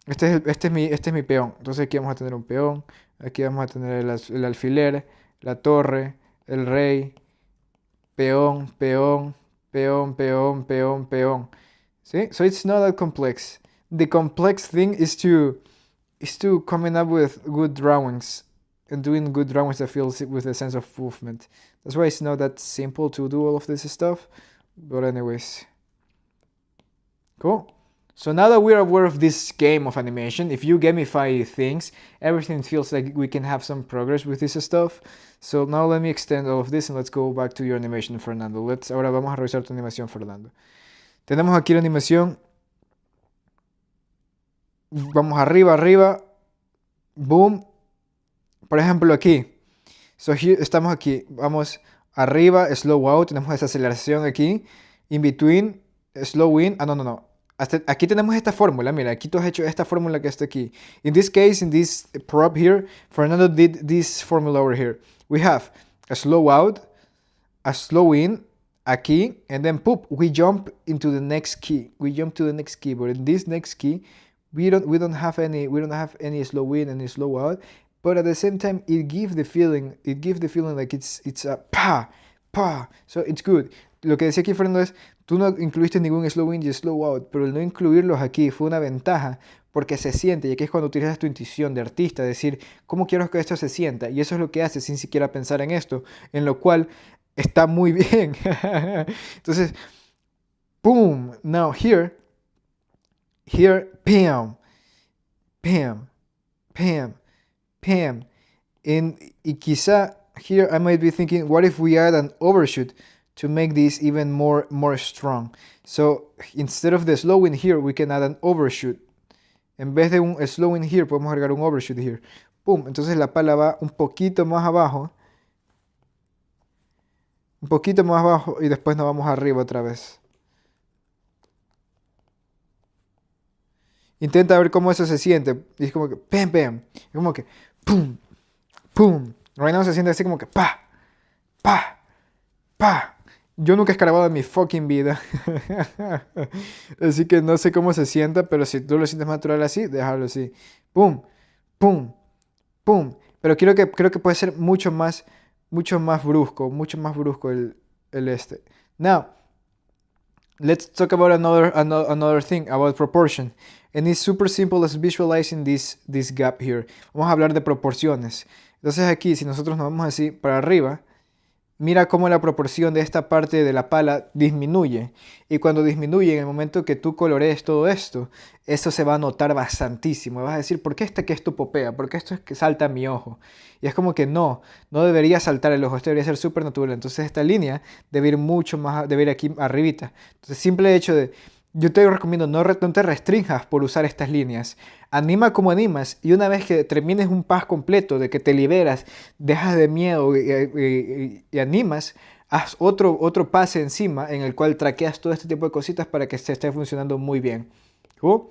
Este es mi peón. Entonces aquí vamos a tener un peón, aquí vamos a tener el alfiler, la torre, el rey, peón, peón, peón, peón, peón, peón. See? So it's not that complex. The complex thing is to coming up with good drawings and doing good drawings that feels with a sense of movement. That's why it's not that simple to do all of this stuff. But anyways. Cool. So now that we're aware of this game of animation, if you gamify things, everything feels like we can have some progress with this stuff. So now let me extend all of this and let's go back to your animation, Fernando. Ahora vamos a revisar tu animación, Fernando. Tenemos aquí la animación. vamos arriba, arriba, boom. Por ejemplo, aquí. So here, estamos aquí. Vamos arriba, slow out. Tenemos esa aceleración aquí. In between, slow in. Ah, no, no, no. Hasta aquí tenemos esta fórmula. Mira, aquí tú has hecho esta fórmula que está aquí. In this case, in this prop here, Fernando did this formula over here. We have a slow out, a slow in, a key, and then poop, we jump into the next key. We jump to the next key, but in this next key, we don't have any slow in and slow out. But at the same time, it gives the feeling like it's a pa, pa. So it's good. Lo que decía aquí Fernando es, tú no incluiste ningún slow in y slow out, pero el no incluirlos aquí fue una ventaja porque se siente, y aquí es cuando utilizas tu intuición de artista, decir, ¿cómo quiero que esto se sienta? Y eso es lo que haces sin siquiera pensar en esto, en lo cual está muy bien. Entonces, boom, now here, pam, pam, pam, pam. Y quizá here I might be thinking, what if we add an overshoot to make this even more strong? So instead of the slow in here, we can add an overshoot. En vez de un slow in here, podemos agregar un overshoot here. Boom, entonces la pala va un poquito más abajo. Un poquito más abajo y después nos vamos arriba otra vez. Intenta ver cómo eso se siente. Y es como que pam, pam. Es como que pum, pum. Right now se siente así como que pa, pa, pa. Yo nunca he grabado en mi fucking vida. Así que no sé cómo se sienta, pero si tú lo sientes natural así, déjalo así. Pum, pum, pum. Pero creo que puede ser mucho más brusco el este. Now, let's talk about another thing, about proportion. And it's super simple as visualizing this gap here. Vamos a hablar de proporciones. Entonces aquí, si nosotros nos vamos así para arriba, mira cómo la proporción de esta parte de la pala disminuye. Y cuando disminuye, en el momento que tú colorees todo esto, eso se va a notar bastantísimo. Vas a decir, ¿por qué que esto popea? ¿Por qué esto es que salta a mi ojo? Y es como que no debería saltar el ojo. Esto debería ser súper natural. Entonces esta línea debe ir mucho más, debe ir aquí arribita. Entonces simple hecho de... Yo te recomiendo, no te restringas por usar estas líneas. Anima como animas, y una vez que termines un pass completo, de que te liberas, dejas de miedo y animas, haz otro pase encima en el cual traqueas todo este tipo de cositas para que se esté funcionando muy bien. Cool?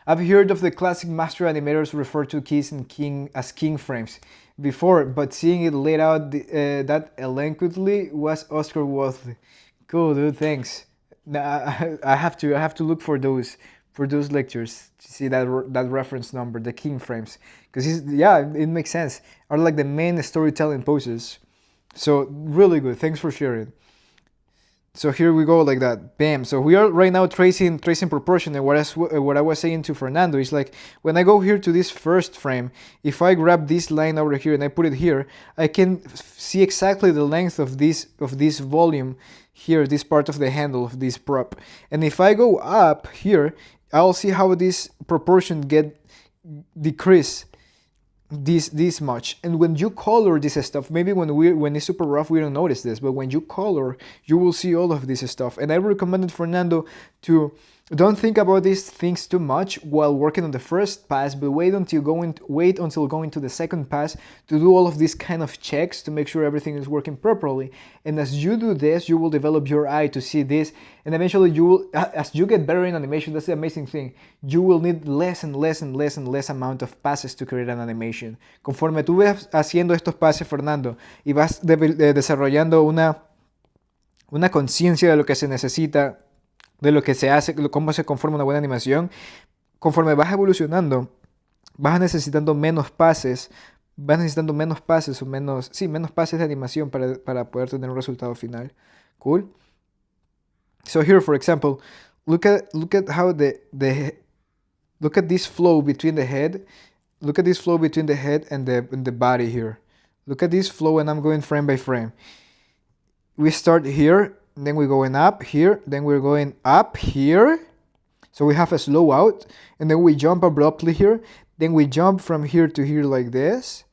I've heard of the classic master animators refer to keys as king frames before, but seeing it laid out that eloquently was Oscar worthy. Cool, dude, thanks. I have to look for those lectures to see that reference number, the king frames, because it makes sense. Are like the main storytelling poses. So really good. Thanks for sharing. So here we go like that. Bam. So we are right now tracing proportion, and what I was saying to Fernando is like when I go here to this first frame, if I grab this line over here and I put it here, I can see exactly the length of this volume here, this part of the handle of this prop. And if I go up here, I'll see how this proportion decrease this much. And when you color this stuff, maybe when it's super rough we don't notice this, but when you color, you will see all of this stuff. And I recommended Fernando to don't think about these things too much while working on the first pass, but wait until going to the second pass to do all of these kind of checks to make sure everything is working properly. And as you do this, you will develop your eye to see this, and eventually you will, as you get better in animation, that's the amazing thing, you will need less and less amount of passes to create an animation. Conforme tú vas haciendo estos pases, Fernando, y vas desarrollando una conciencia de lo que se necesita, de lo que se hace, cómo se conforma una buena animación, conforme vas evolucionando, vas necesitando menos pases o menos pases de animación para poder tener un resultado final. Cool. So here, for example, look at how look at this flow between the head. Look at this flow between the head and the body here. Look at this flow, and I'm going frame by frame. We start here, then we're going up here, then we're going up here. So we have a slow out, and then we jump abruptly here, then we jump from here to here like this,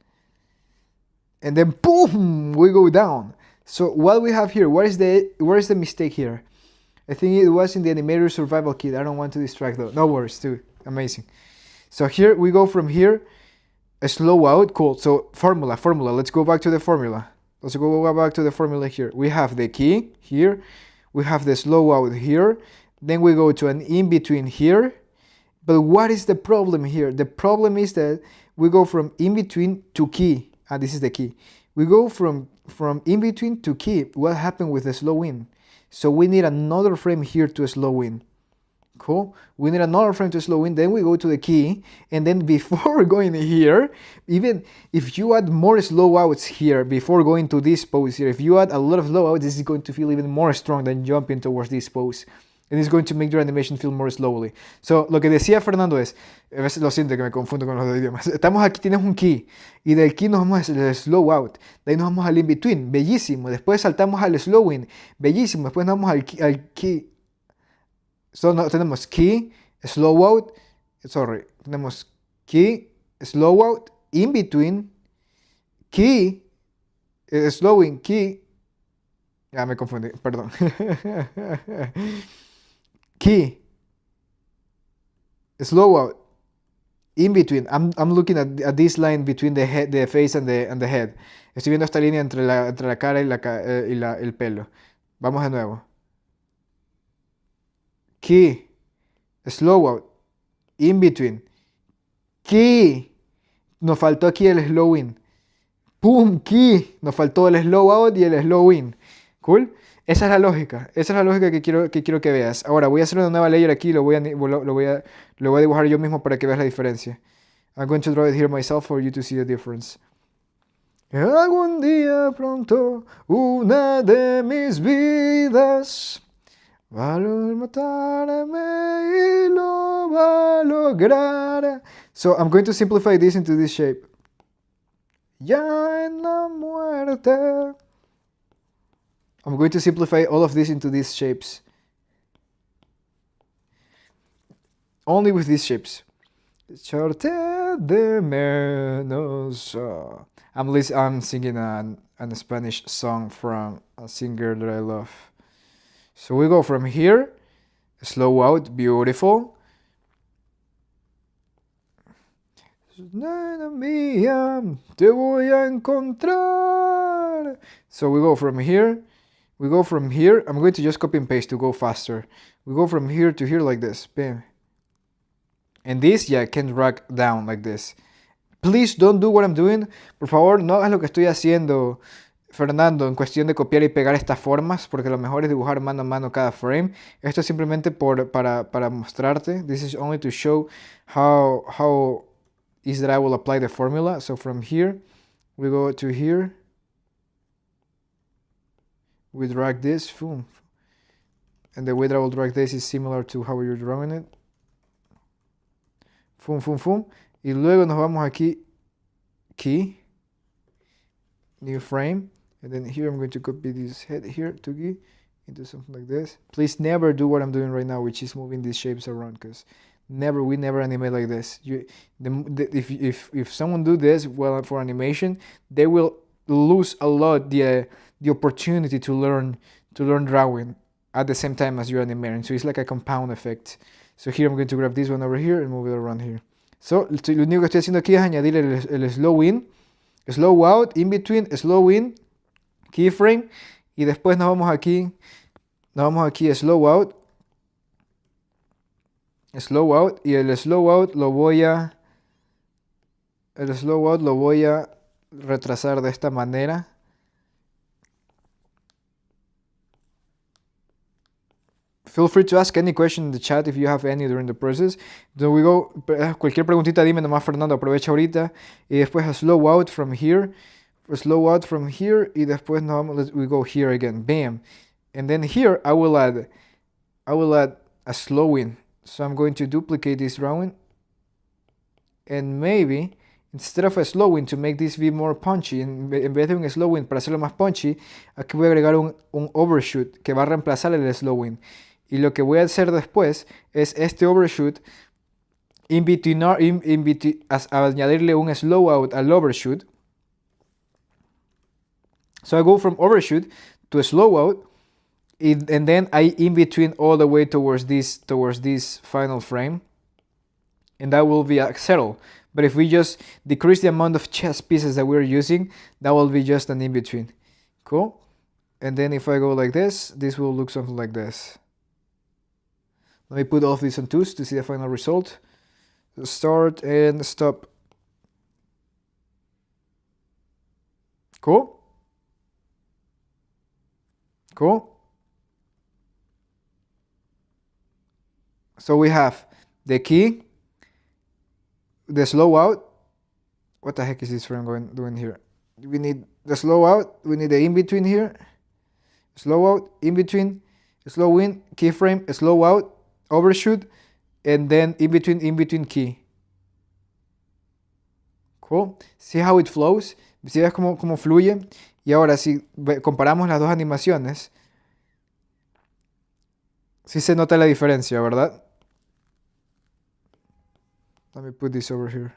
and then boom, we go down. So what we have here, where is the mistake here? I think it was in the animator survival kit. I don't want to distract though. No worries, too. Amazing. So here we go from here, a slow out, cool. So formula, let's go back to the formula. Let's go back to the formula here. We have the key here, we have the slow out here, then we go to an in-between here. But what is the problem here? The problem is that we go from in-between to key. This is the key. We go from in-between to key. What happened with the slow in? So we need another frame here to slow in. Cool. We need another frame to slow in. Then we go to the key. And then before going here, even if you add more slow outs here before going to this pose here, if you add a lot of slow outs, this is going to feel even more strong than jumping towards this pose. And it's going to make your animation feel more slowly. So, lo que decía Fernando es, a veces lo siento que me confundo con los dos idiomas. Estamos aquí, tienes un key, y del key nos vamos al slow out, de ahí nos vamos al in between, bellísimo. Después saltamos al slow in, bellísimo. Después nos vamos al key. So, no, tenemos key, slow out, tenemos key, slow out, in between, key, slow in, key. Ya me confundí, perdón. Key, slow out, in between. I'm looking at this line between the head, the face and the head. Estoy viendo esta línea entre la cara y el pelo. Vamos de nuevo. Key, slow out, in between. Key, nos faltó aquí el slow in. Pum, key, nos faltó el slow out y el slow in. Cool. Esa es la lógica que quiero que veas. Ahora voy a hacer una nueva layer aquí, lo voy a dibujar yo mismo para que veas la diferencia. I'm going to draw it here myself for you to see the difference. Algún día pronto, una de mis vidas va a matarme y lo va a lograr. So I'm going to simplify this into this shape. Ya en la muerte. I'm going to simplify all of this into these shapes. Only with these shapes. Echarte de menos. I'm singing a Spanish song from a singer that I love. So we go from here, slow out, beautiful. Nena mía, te voy a encontrar. So we go from here. I'm going to just copy and paste to go faster. We go from here to here like this. Bam. And this, yeah, can drag down like this. Please don't do what I'm doing. Por favor, no hagas lo que estoy haciendo, Fernando, en cuestión de copiar y pegar estas formas, porque lo mejor es dibujar mano a mano cada frame. Esto es simplemente para mostrarte. This is only to show how is that I will apply the formula. So from here, we go to here. We drag this, boom. And the way that I will drag this is similar to how you're drawing it. Fum, fum, fum. Y luego nos vamos aquí, key, new frame. And then here I'm going to copy this head here to key into something like this. Please never do what I'm doing right now, which is moving these shapes around, because we never animate like this. If someone do this well for animation, they will lose a lot the opportunity to learn drawing at the same time as you're animating. So it's like a compound effect. So here I'm going to grab this one over here and move it around here. So lo único que estoy haciendo aquí es añadir el slow in, slow out, in between, slow in, keyframe, y después nos vamos aquí slow out, y el slow out lo voy a retrasar de esta manera. Feel free to ask any question in the chat if you have any during the process. Then we go, cualquier preguntita dime nomás, Fernando, aprovecha ahorita. Y después a slow out from here, y después we go here again, bam. And then here I will add a slow in. So I'm going to duplicate this drawing, and maybe instead of a slow in, to make this be more punchy, en vez de un slow in para hacerlo más punchy, aquí voy a agregar un overshoot que va a reemplazar el slow in. Y lo que voy a hacer después es este overshoot, añadirle un slow out al overshoot. So I go from overshoot to a slow out, and then I in between all the way towards this final frame. and that will be settled. But if we just decrease the amount of chess pieces that we're using, that will be just an in-between. Cool? And then if I go like this will look something like this. Let me put all of these on 2s to see the final result. Start and stop. Cool? Cool? So we have the key, the slow out. What the heck is this frame doing here? We need the slow out, we need the in-between here. Slow out, in-between, slow in, keyframe, slow out, overshoot, and then in-between key. Cool. See how it flows? ¿Sí ves cómo fluye? Y ahora si comparamos las dos animaciones, sí se nota la diferencia, ¿verdad? Let me put this over here.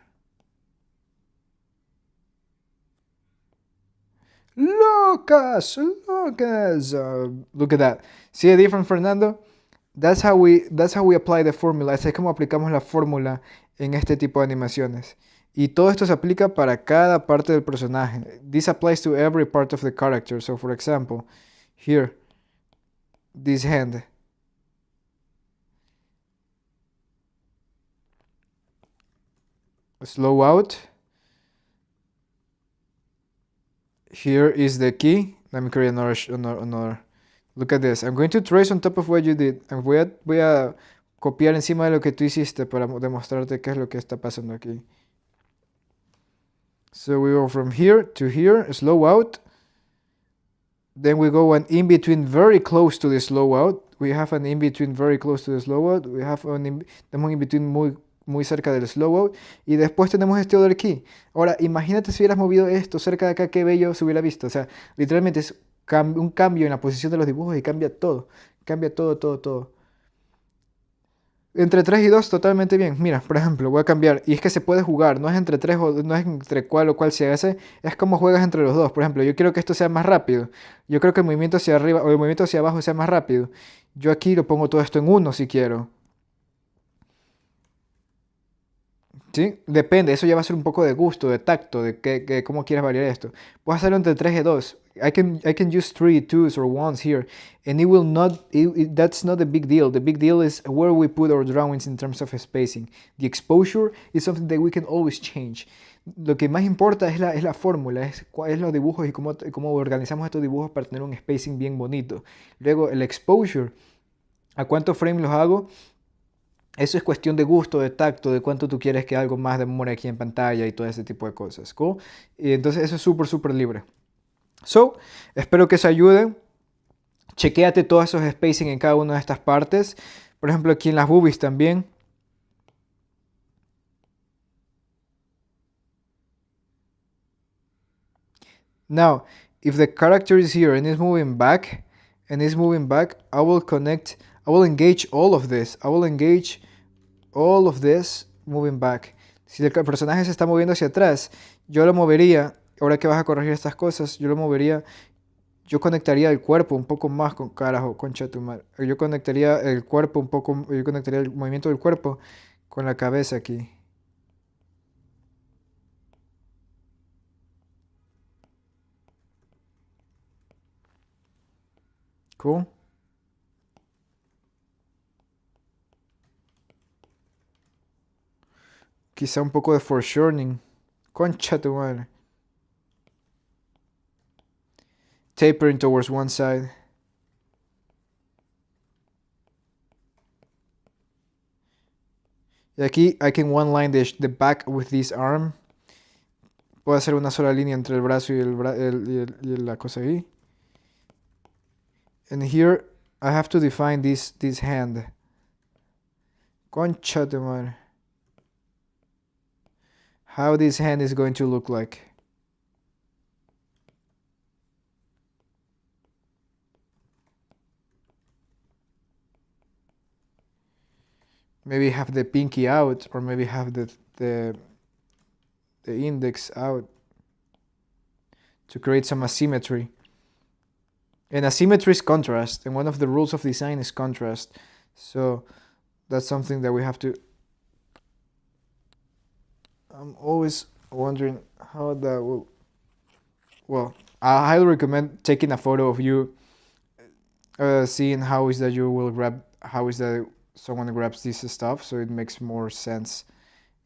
Lucas! Look at that. See the difference, Fernando? That's how we apply the formula. Así es como aplicamos la fórmula en este tipo de animaciones. Y todo esto se aplica para cada parte del personaje. This applies to every part of the character. So for example, here, this hand. Slow out. Here is the key. Let me create another. Look at this. I'm going to trace on top of what you did. Voy a copiar encima de lo que tú hiciste para demostrarte qué es lo que está pasando aquí. So we go from here to here, slow out. Then we go an in-between very close to the slow out. We have an in-between very close to the slow out. We have tenemos un in-between muy cerca del slow out. Y después tenemos este other key. Ahora, imagínate si hubieras movido esto cerca de acá, qué bello se hubiera visto. O sea, literalmente es un cambio en la posición de los dibujos y cambia todo. Cambia todo. Entre 3 y 2 totalmente bien. Mira, por ejemplo, voy a cambiar. Y es que se puede jugar. No es entre 3 o no es entre cuál o cuál se hace. Es como juegas entre los dos. Por ejemplo, yo quiero que esto sea más rápido. Yo creo que el movimiento hacia arriba o el movimiento hacia abajo sea más rápido. Yo aquí lo pongo todo esto en 1 si quiero. ¿Sí? Depende, eso ya va a ser un poco de gusto, de tacto, de cómo quieras variar esto. Puedes hacerlo entre 3 y 2. I can use 3, 2s or 1s here, and it will not, that's not the big deal. The big deal is where we put our drawings in terms of spacing. The exposure is something that we can always change. Lo que más importa es la fórmula, es los dibujos y cómo organizamos estos dibujos para tener un spacing bien bonito. Luego el exposure, ¿a cuántos frames los hago? Eso es cuestión de gusto, de tacto, de cuánto tú quieres que algo más demore aquí en pantalla y todo ese tipo de cosas. ¿Cool? Y entonces eso es súper libre. So, espero que eso ayude. Chequéate todos esos spacing en cada una de estas partes. Por ejemplo, aquí en las boobies también. Now, if the character is here and is moving back, I will engage all of this. I will engage all of this moving back. Si el personaje se está moviendo hacia atrás, yo lo movería, ahora que vas a corregir estas cosas, yo conectaría el cuerpo un poco más con carajo, concha tu madre. Yo conectaría el movimiento del cuerpo con la cabeza aquí. Cool. Quizá un poco de foreshortening. Concha tu madre. Tapering towards one side. Y aquí I can one line the back with this arm. Puedo hacer una sola línea entre el brazo y la cosa ahí. And here I have to define this hand. Concha de madre. How this hand is going to look like. Maybe have the pinky out, or maybe have the index out to create some asymmetry. And asymmetry is contrast, and one of the rules of design is contrast. So that's something that we have to I'm always wondering how that will. Well, I highly recommend taking a photo of you, seeing how is that you will grab, how is that someone grabs this stuff, so it makes more sense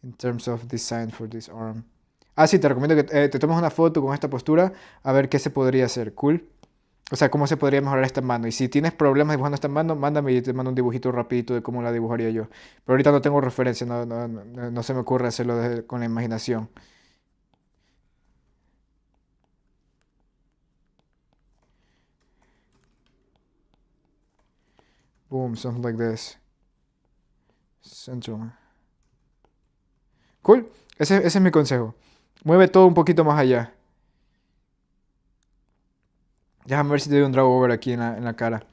in terms of design for this arm. Ah, sí, te recomiendo que te tomes una foto con esta postura a ver qué se podría hacer. Cool. O sea, cómo se podría mejorar esta mano. Y si tienes problemas dibujando esta mano, mándame y te mando un dibujito rapidito de cómo la dibujaría yo. Pero ahorita no tengo referencia, no se me ocurre hacerlo con la imaginación. Boom, something like this. Central. Cool. Ese es mi consejo. Mueve todo un poquito más allá. Déjame ver si te doy un drag over aquí en la cara.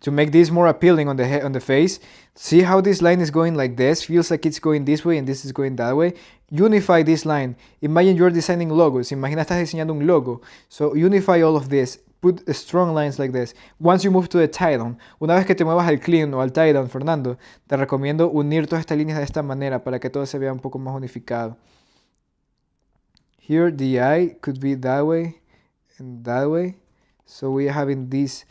To make this more appealing on the head, on the face, see how this line is going like this? Feels like it's going this way and this is going that way. Unify this line. Imagine you're designing logos. Imagina estás diseñando un logo. So unify all of this. Put strong lines like this. Once you move to the tie down, una vez que te muevas al clean o al tie down, Fernando, te recomiendo unir todas estas líneas de esta manera para que todo se vea un poco más unificado. Here the eye could be that way and that way. So we're having this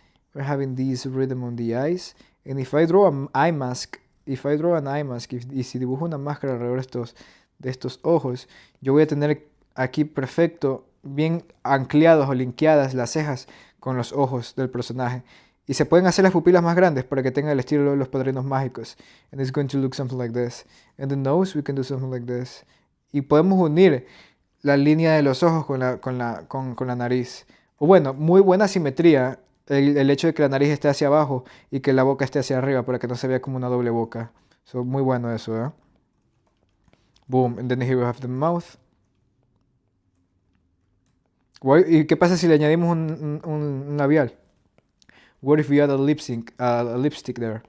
rhythm on the eyes. And if I draw an eye mask, y si dibujo una máscara alrededor de estos ojos, yo voy a tener aquí perfecto, bien anclados o linkeadas las cejas con los ojos del personaje. Y se pueden hacer las pupilas más grandes para que tenga el estilo de los padrinos mágicos. And it's going to look something like this. And the nose, we can do something like this. Y podemos unir la línea de los ojos con la nariz. O bueno, muy buena simetría el hecho de que la nariz esté hacia abajo y que la boca esté hacia arriba para que no se vea como una doble boca. So, muy bueno eso, ¿eh? Boom, and then here we have the mouth. ¿Y qué pasa si le añadimos un labial? What if we add a lipstick there?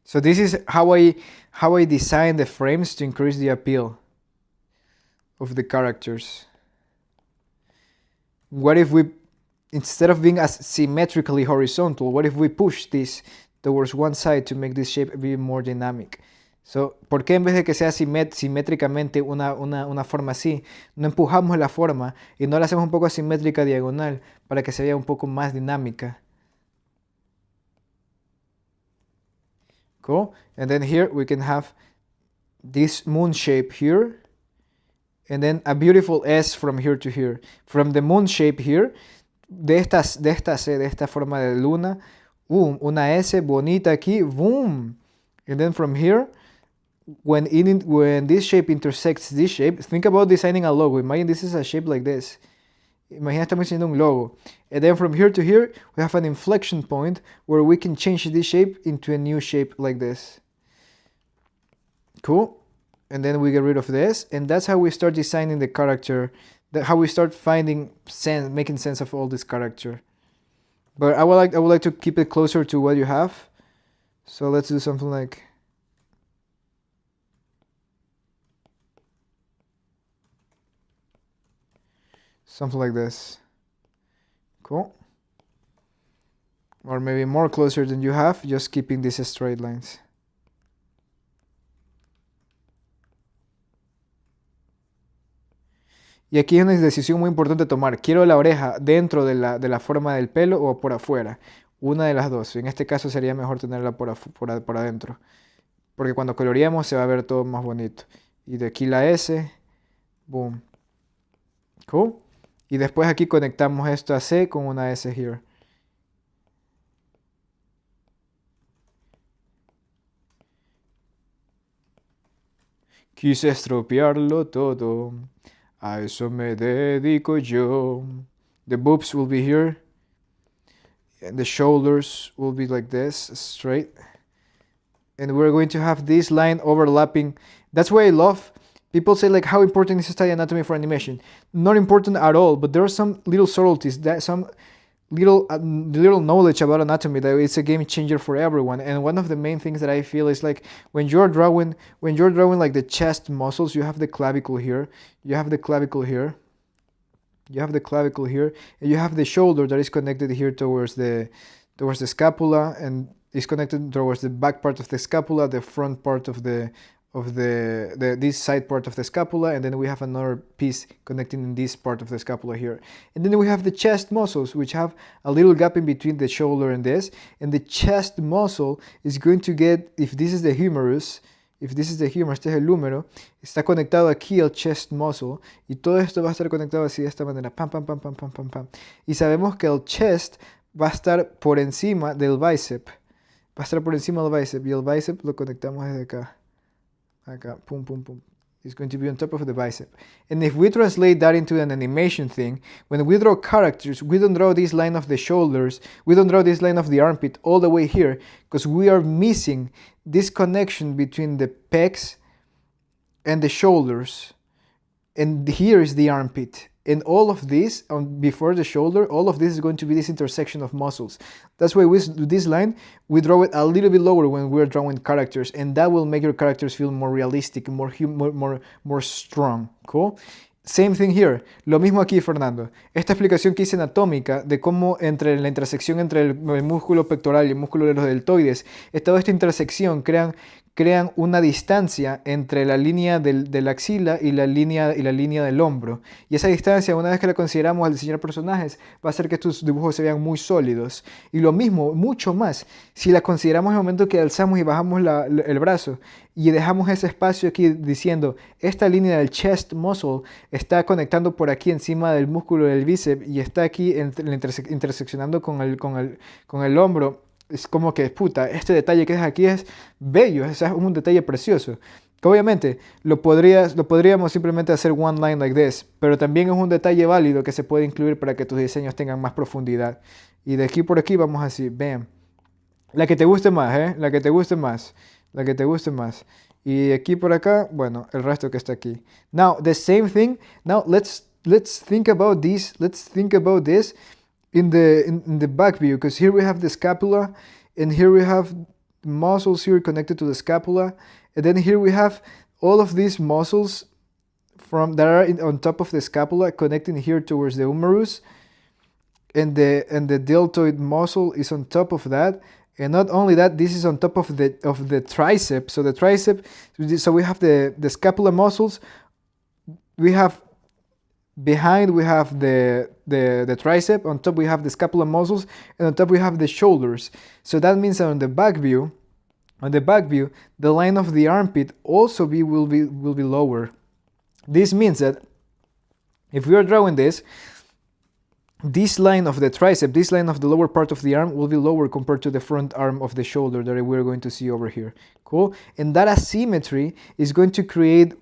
So this is how I design the frames to increase the appeal of the characters. What if we, instead of being as symmetrically horizontal, what if we push this towards one side to make this shape be more dynamic? So, ¿por qué en vez de que sea simétricamente una forma así, no empujamos la forma y no la hacemos un poco asimétrica diagonal para que se vea un poco más dinámica? Cool. And then here we can have this moon shape here. And then a beautiful S from here to here. From the moon shape here, de esta forma de luna, boom, una S bonita aquí, boom. And then from here, when this shape intersects this shape, think about designing a logo. Imagine this is a shape like this. Imagina estamos haciendo un logo. And then from here to here, we have an inflection point where we can change this shape into a new shape like this. Cool. And then we get rid of this. And that's how we start designing the character. How we start making sense of all this character. But I would like to keep it closer to what you have. So let's do something like... something like this. Cool. Or maybe more closer than you have, just keeping these straight lines. Y aquí es una decisión muy importante tomar. ¿Quiero la oreja dentro de la forma del pelo o por afuera? Una de las dos. En este caso sería mejor tenerla por adentro. Porque cuando coloreemos se va a ver todo más bonito. Y de aquí la S. Boom. Cool. Y después aquí conectamos esto a C con una S here. Quise estropearlo todo. A eso me dedico yo. The boobs will be here. And the shoulders will be like this, straight. And we're going to have this line overlapping. That's why I love... People say like, how important is to study anatomy for animation? Not important at all, but there are some little subtleties, some little knowledge about anatomy that it's a game changer for everyone. And one of the main things that I feel is like when you're drawing like the chest muscles, you have the clavicle here. You have the clavicle here, and you have the shoulder that is connected here towards the scapula, and is connected towards the back part of the scapula, the front part of this side part of the scapula, and then we have another piece connecting in this part of the scapula here. And then we have the chest muscles, which have a little gap in between the shoulder and this, and the chest muscle is going to get, if this is the humerus, este es el húmero, está conectado aquí al chest muscle, y todo esto va a estar conectado así de esta manera, pam, pam, pam, pam, pam, pam, pam. Y sabemos que el chest va a estar por encima del bíceps, y el bíceps lo conectamos desde acá. Acá, pum, pum, pum. It's going to be on top of the bicep. And if we translate that into an animation thing, when we draw characters, we don't draw this line of the shoulders, we don't draw this line of the armpit all the way here, because we are missing this connection between the pecs and the shoulders. And here is the armpit. And all of this, before the shoulder, all of this is going to be this intersection of muscles. That's why with this line, we draw it a little bit lower when we're drawing characters, and that will make your characters feel more realistic, more strong. Cool? Same thing here. Lo mismo aquí, Fernando. Esta explicación que hice anatómica de cómo entre la intersección entre el músculo pectoral y el músculo de los deltoides, toda esta intersección crean una distancia entre la línea de la axila y la línea del hombro. Y esa distancia, una vez que la consideramos al diseñar personajes, va a hacer que estos dibujos se vean muy sólidos. Y lo mismo, mucho más, si la consideramos en el momento que alzamos y bajamos el brazo y dejamos ese espacio aquí diciendo, esta línea del chest muscle está conectando por aquí encima del músculo del bíceps y está aquí interseccionando con el hombro. Es como que, puta, este detalle que es aquí es bello, es un detalle precioso. Que obviamente lo podríamos simplemente hacer one line like this, pero también es un detalle válido que se puede incluir para que tus diseños tengan más profundidad. Y de aquí por aquí vamos así, bam. La que te guste más, la que te guste más, la que te guste más. Y de aquí por acá, bueno, el resto que está aquí. Now, the same thing. Now, let's think about this. Let's think about this. In the back view, because here we have the scapula, and here we have muscles here connected to the scapula, and then here we have all of these muscles that are on top of the scapula connecting here towards the humerus, and the deltoid muscle is on top of that. And not only that, this is on top of the tricep. So the tricep, so we have the scapula muscles, we have behind we have the tricep, on top we have the scapular muscles, and on top we have the shoulders. So that means that on the back view, the line of the armpit also will be lower. This means that if we are drawing this line of the tricep, this line of the lower part of the arm will be lower compared to the front arm of the shoulder that we're going to see over here. Cool? And that asymmetry is going to create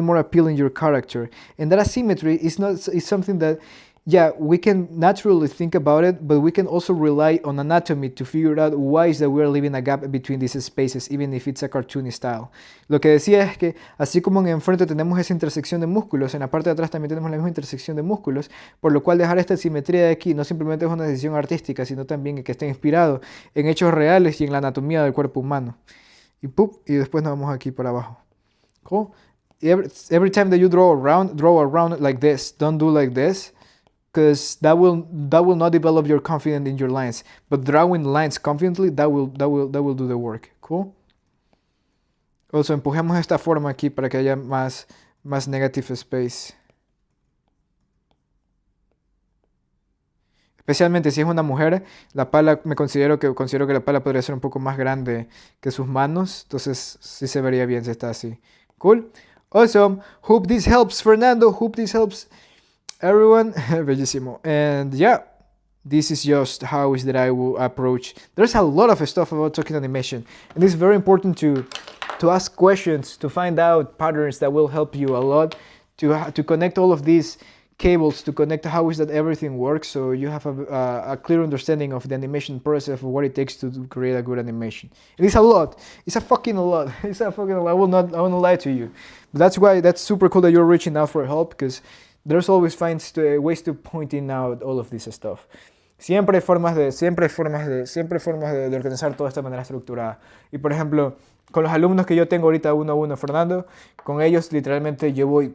more appeal in your character. And that asymmetry is something that, yeah, we can naturally think about it, but we can also rely on anatomy to figure out why is that we're leaving a gap between these spaces, even if it's a cartoony style. Lo que decía es que, así como en enfrente tenemos esa intersección de músculos, en la parte de atrás también tenemos la misma intersección de músculos, por lo cual dejar esta simetría de aquí no simplemente es una decisión artística, sino también que esté inspirado en hechos reales y en la anatomía del cuerpo humano. Y después nos vamos aquí para abajo. Cool? Every time that you draw around like this. Don't do like this, because that will not develop your confidence in your lines. But drawing lines confidently, that will do the work. Cool. Also, empujemos esta forma aquí para que haya más negative space. Especialmente si es una mujer, la pala considero que la pala podría ser un poco más grande que sus manos. Entonces sí se vería bien si está así. Cool. Awesome. Hope this helps, Fernando. Hope this helps everyone. Bellissimo. And yeah, this is just how is that I will approach. There's a lot of stuff about talking animation, and it's very important to ask questions, to find out patterns that will help you a lot, to connect all of these cables, to connect how is that everything works, so you have a clear understanding of the animation process, of what it takes to create a good animation. And it's a lot. It's a fucking lot. It's a fucking lot. I will not lie to you. But that's why that's super cool that you're reaching out for help, because there's always ways to pointing out all of this stuff. Siempre hay formas de organizar todo esto de manera estructurada. Y por ejemplo, con los alumnos que yo tengo ahorita uno a uno, Fernando, con ellos literalmente yo voy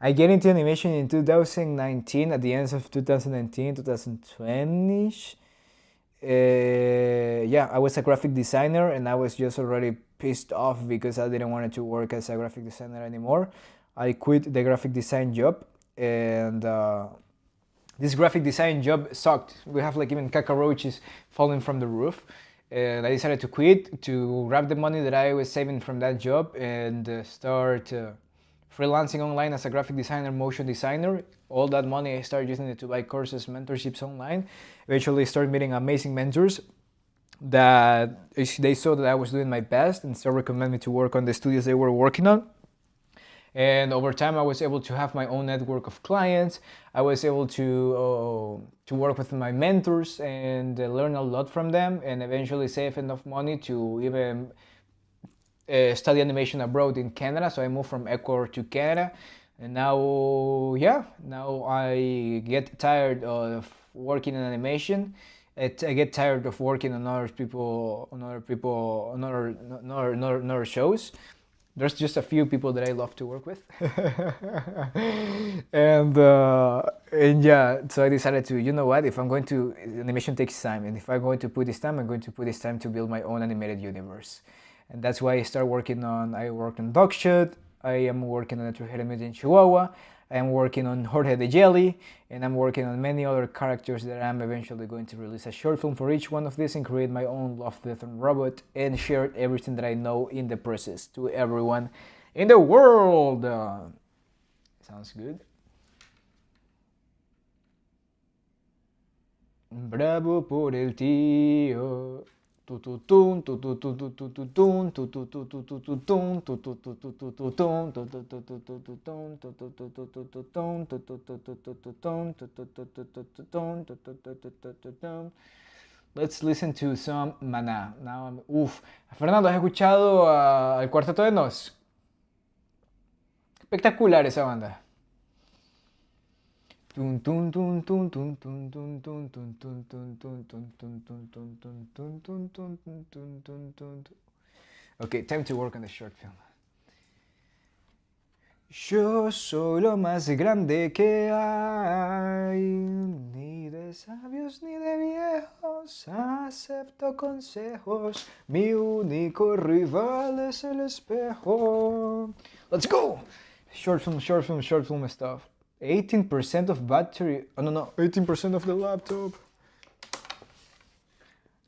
I get into animation in 2019, at the end of 2019, 2020. Yeah, I was a graphic designer and I was just already pissed off because I didn't want to work as a graphic designer anymore. I quit the graphic design job, and this graphic design job sucked. We have like even cockroaches falling from the roof. And I decided to quit to grab the money that I was saving from that job and start freelancing online as a graphic designer, motion designer. All that money I started using it to buy courses, mentorships online. Eventually started meeting amazing mentors that they saw that I was doing my best and started recommending me to work on the studios they were working on. And over time, I was able to have my own network of clients. I was able to work with my mentors and learn a lot from them, and eventually save enough money to even study animation abroad in Canada. So I moved from Ecuador to Canada, and now, yeah, now I get tired of working in animation. I get tired of working on other shows. There's just a few people that I love to work with. And yeah, so I decided to, you know what, if I'm going to, animation takes time, and if I'm going to put this time, I'm going to put this time to build my own animated universe. And that's why I worked on Dogshot, I am working on a Trujillo in Chihuahua, I am working on Jorge the Jelly, and I'm working on many other characters that I'm eventually going to release a short film for each one of these and create my own Love, Death and Robot and share everything that I know in the process to everyone in the world. Sounds good. Bravo por el tío. Let's listen to some Maná. Fernando, ¿has escuchado al Cuarteto de Nos? Espectacular esa banda. Okay, time to work on the short film. Yo soy lo más grande que hay, ni de sabios ni de viejos, acepto consejos, mi único rival es el espejo. Let's go! Short film stuff. 18% of battery, oh no, 18% of the laptop.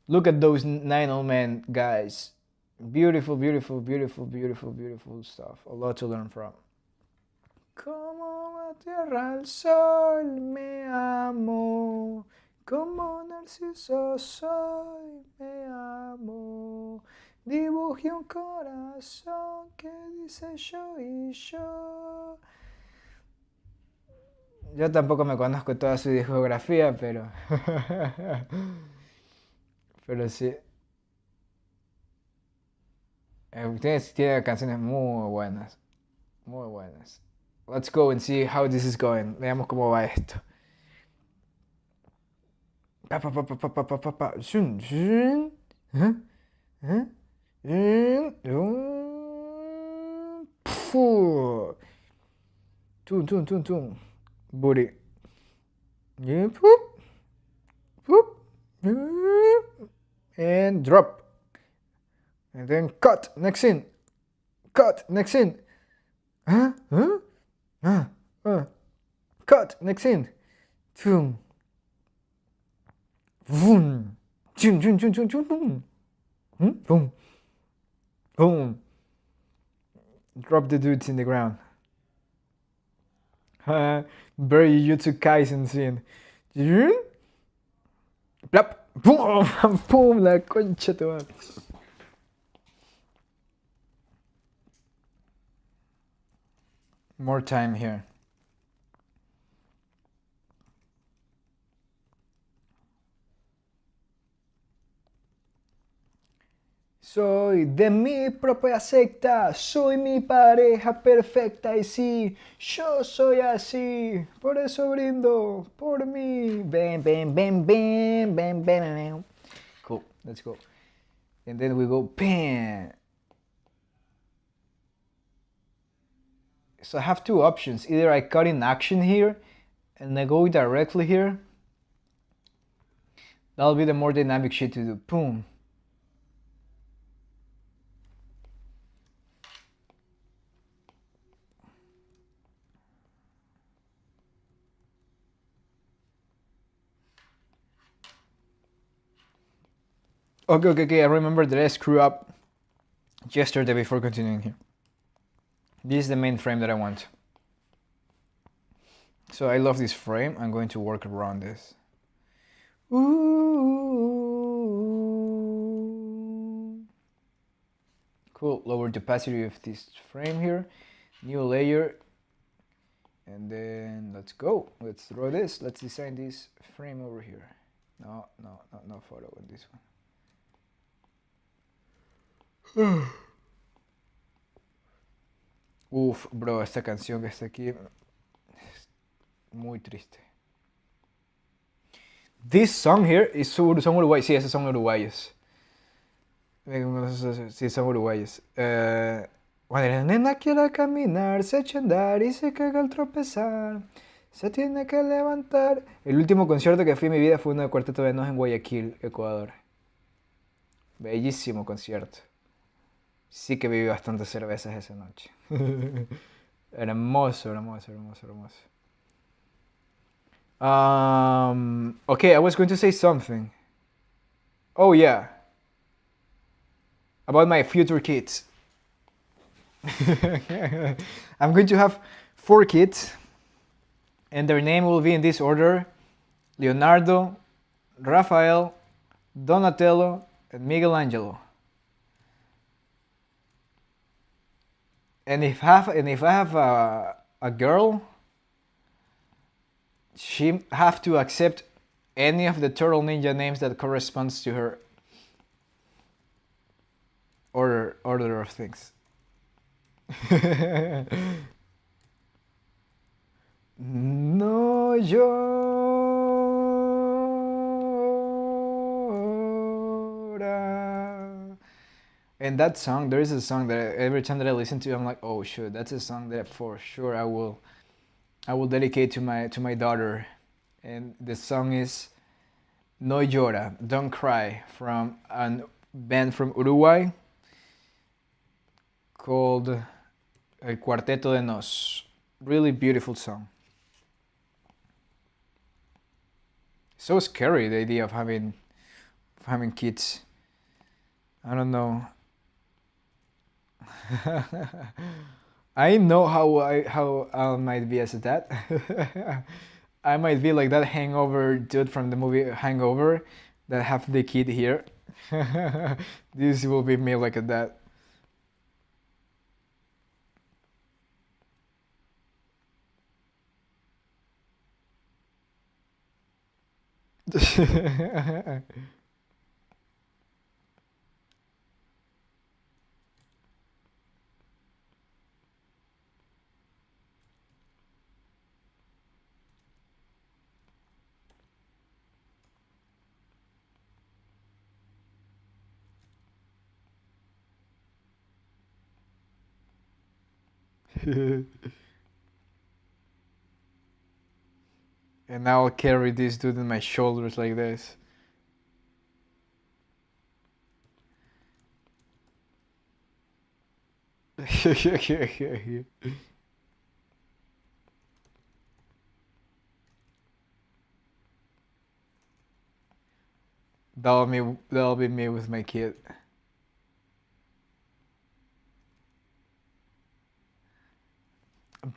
Look at those 9 old men, guys. Beautiful stuff. A lot to learn from. Como la tierra al sol me amo, como narciso soy me amo. Dibujé un corazón que dice yo y yo. Yo tampoco me conozco toda su discografía, pero pero sí. Tiene canciones muy buenas. Muy buenas. Let's go and see how this is going. Veamos cómo va esto. Tum. Booty. And drop. And then cut. Next scene. Cut. Next scene. Cut. Next scene. Boom. Boom. Boom. Boom. Drop the dudes in the ground. Very Jujutsu Kaisen scene. Plop. Boom. Boom. La concha te va. More time here. Soy de mi propia secta, soy mi pareja perfecta y sí, yo soy así, por eso brindo por mí. Bam, bam, bam, bam, bam, bam. Cool, let's go. And then we go, bam. So I have two options. Either I cut in action here and I go directly here. That'll be the more dynamic shit to do. Boom. Okay. I remember that I screwed up yesterday before continuing here. This is the main frame that I want. So I love this frame. I'm going to work around this. Ooh. Cool. Lower the opacity of this frame here. New layer. And then let's go. Let's draw this. Let's design this frame over here. No photo on this one. Uf, bro, esta canción que está aquí es muy triste. This song here is son uruguayos. Sí, esos son uruguayos. Sí, son uruguayos. Cuando la nena quiera caminar, se echa a andar y se caga al tropezar. Se tiene que levantar. El último concierto que fui en mi vida fue uno de Cuarteto de Nos en Guayaquil, Ecuador. Bellísimo concierto. Sí que bebí bastantes cervezas esa noche. Hermoso. Okay, I was going to say something. Oh yeah. About my future kids. I'm going to have 4 kids. And their name will be in this order: Leonardo, Rafael, Donatello, and Michelangelo. And if I have a girl, she have to accept any of the Turtle Ninja names that corresponds to her order of things. No llora. And that song, there is a song that every time that I listen to, I'm like, oh shoot, that's a song that for sure I will dedicate to my daughter. And the song is No Llora, Don't Cry, from a band from Uruguay called El Cuarteto de Nos. Really beautiful song. So scary, the idea of having kids. I don't know. I know how I might be as a dad. I might be like that hangover dude from the movie Hangover that have the kid here. This will be me like a dad. And now I'll carry this dude on my shoulders like this. That'll be me with my kid.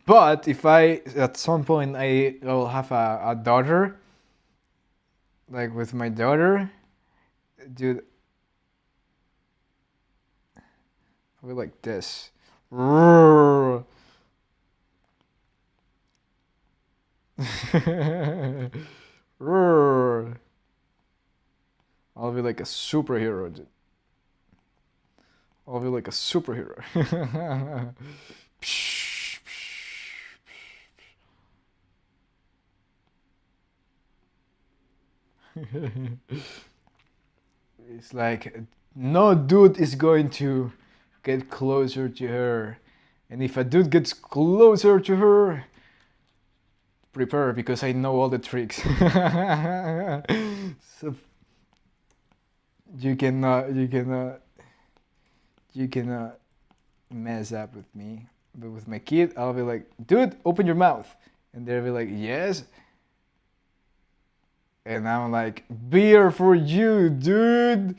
But if I at some point I will have a daughter, like with my daughter, dude, I'll be like this. I'll be like a superhero, dude. I'll be like a superhero. It's like no dude is going to get closer to her. And if a dude gets closer to her, prepare because I know all the tricks. So you cannot mess up with me. But with my kid, I'll be like, dude, open your mouth. And they'll be like, yes. And I'm like, beer for you, dude.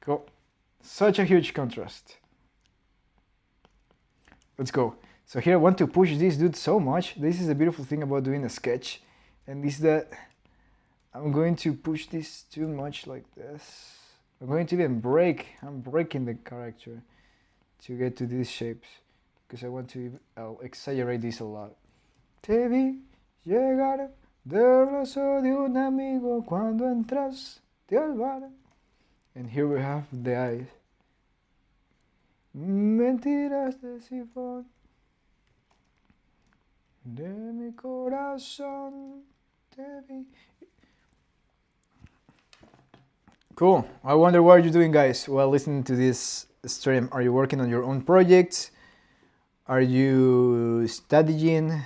Cool. Such a huge contrast. Let's go. So here I want to push this dude so much. This is the beautiful thing about doing a sketch. And is that I'm going to push this too much like this. I'm going to even I'm breaking the character to get to these shapes. Because I want to exaggerate this a lot. Te vi llegar del brazo de un amigo cuando entraste al bar. And here we have the eyes. Mentiras de sifón de mi corazón te vi. Cool. I wonder what you're doing, guys, while listening to this stream. Are you working on your own projects? Are you studying?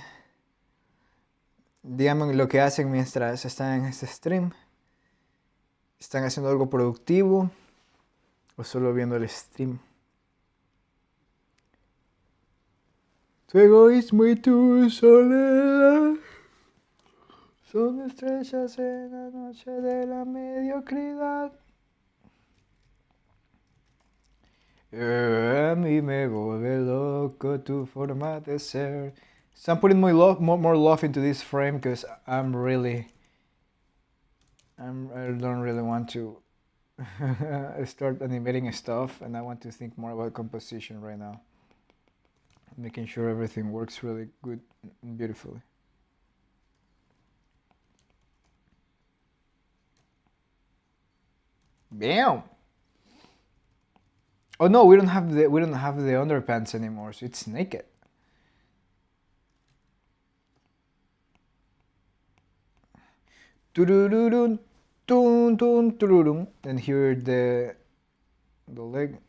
Díganme lo que hacen mientras están en este stream. ¿Están haciendo algo productivo o solo viendo el stream? Tu egoísmo y tu soledad son estrellas en la noche de la mediocridad. A mí me vuelve loco tu forma de ser. So I'm putting more love into this frame because I don't really want to start animating stuff, and I want to think more about composition right now. Making sure everything works really good and beautifully. Bam! Oh no, we don't have the underpants anymore, so it's naked. Turururun, tun tun tururun. And here the leg.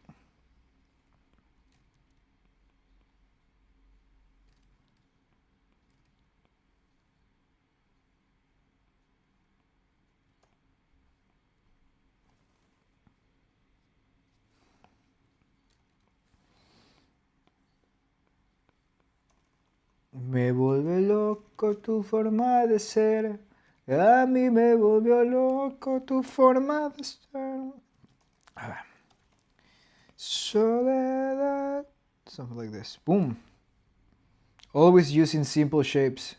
Me vuelve loco tu forma de ser. A mí me volvió loco tu forma de ser. Soledad. Something like this. Boom. Always using simple shapes.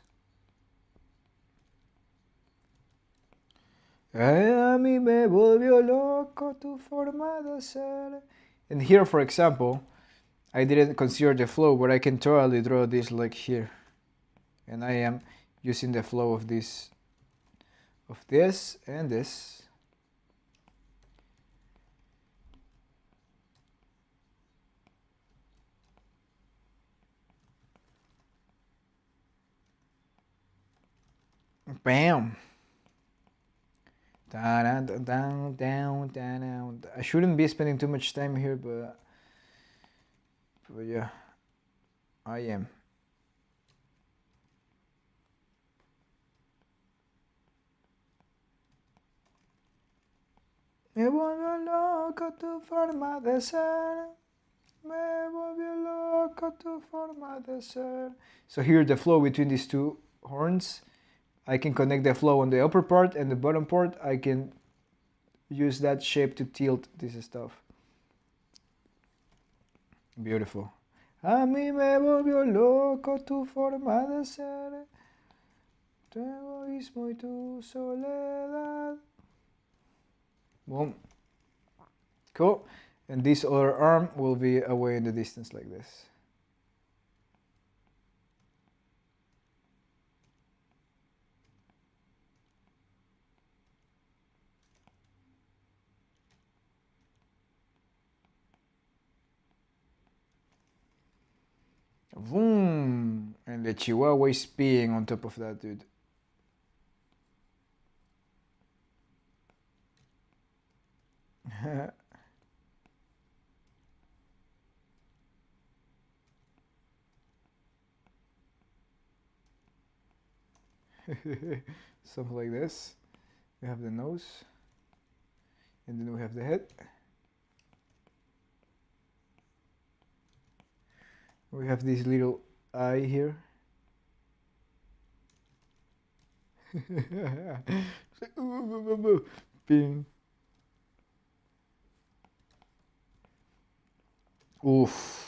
A mí me volvió loco tu forma de ser. And here, for example, I didn't consider the flow, but I can totally draw this like here. And I am using the flow of this and this. Bam! Down, down, down, down. I shouldn't be spending too much time here, but yeah, I am. Me volvió loco tu forma de ser. Me volvió loco tu forma de ser. So here the flow between these two horns. I can connect the flow on the upper part and the bottom part. I can use that shape to tilt this stuff. Beautiful. A mí me volvió loco tu forma de ser. Tu egoísmo y tu soledad. Boom. Cool. And this other arm will be away in the distance like this. Boom. And the Chihuahua is peeing on top of that dude. Something like this. We have the nose, and then we have the head. We have this little eye here. Ping. Oof.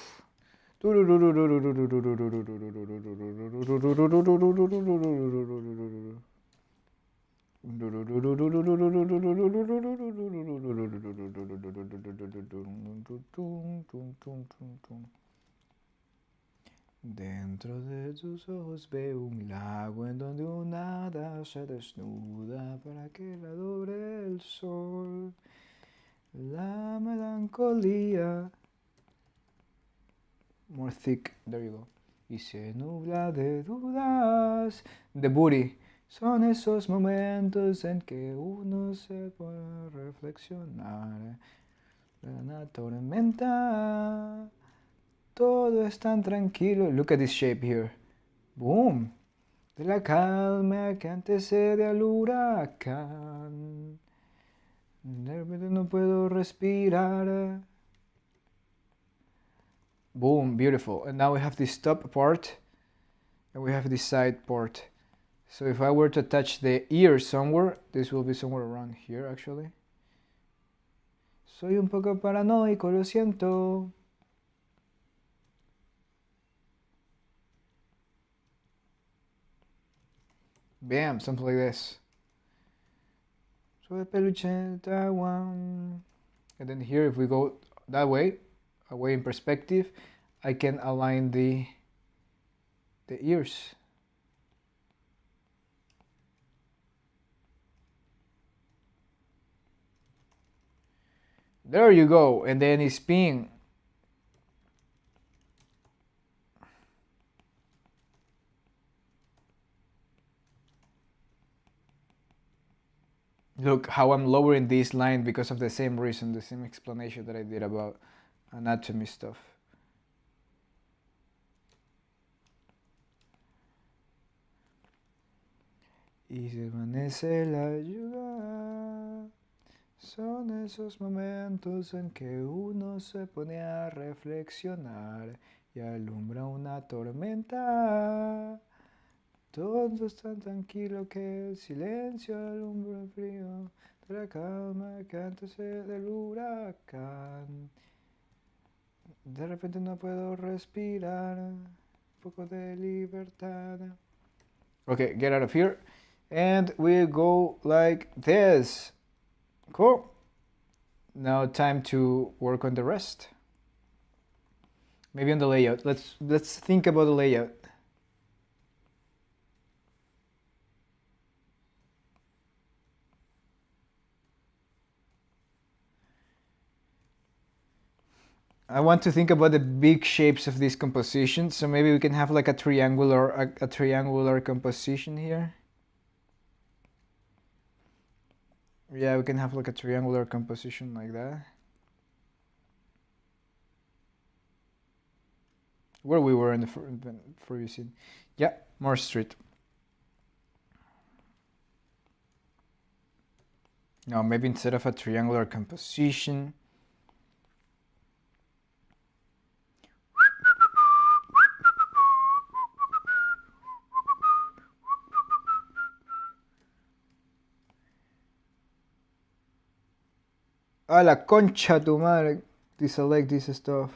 Dentro de tus ojos veo un lago en donde una hada se desnuda para que la adore el sol. La melancolía. More thick, there you go. Y se nubla de dudas. The booty. Son esos momentos en que uno se puede reflexionar. La tormenta. Todo es tan tranquilo. Look at this shape here. Boom. De la calma que antecede al huracán. De repente no puedo respirar. Boom, beautiful. And now we have this top part and we have this side part. So if I were to attach the ear somewhere, this will be somewhere around here actually. Soy un poco paranoico, lo siento. Bam, something like this. Soy peluche de Taiwan. And then here, if we go that way, away in perspective, I can align the ears. There you go, and then it's spin. Look how I'm lowering this line because of the same reason, the same explanation that I did about anatomy stuff. Y se desvanece la lluvia. Son esos momentos en que uno se pone a reflexionar y alumbra una tormenta. Todo es tan tranquilo que el silencio alumbra el frío de la calma que antecede del huracán. De repente no puedo respirar, un poco de libertad. Okay, get out of here. And we go like this. Cool. Now time to work on the rest. Maybe on the layout. Let's think about the layout. I want to think about the big shapes of this composition, so maybe we can have like a triangular composition here. Yeah, we can have like a triangular composition like that. Where we were in the previous scene. Yeah, more street. No, maybe instead of a triangular composition. A la concha tu madre. Deselect this stuff.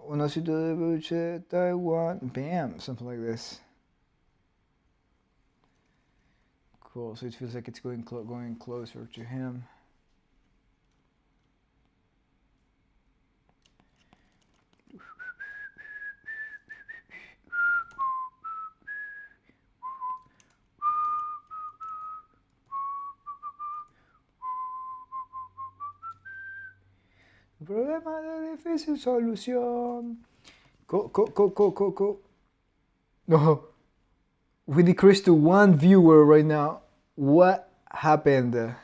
Una ciudad de peluche, Taiwan. Bam, something like this. Cool. So it feels like it's going closer to him. Problema de difícil solución. Cool. No, we decreased to one viewer right now. What happened?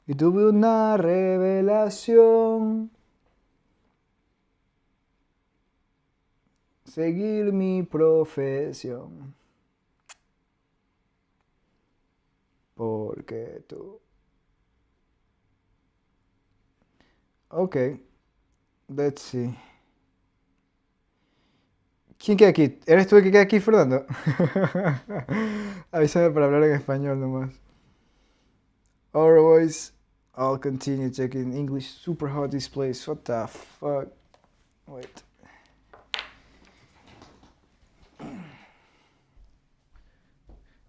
Y tuve una revelación. Seguir mi profesión. Porque tú. Ok, let's see. ¿Quién queda aquí? ¿Eres tú el que queda aquí, Fernando? Avísame para hablar en español nomás. Otherwise, I'll continue checking English super hot displays. What the fuck? Wait.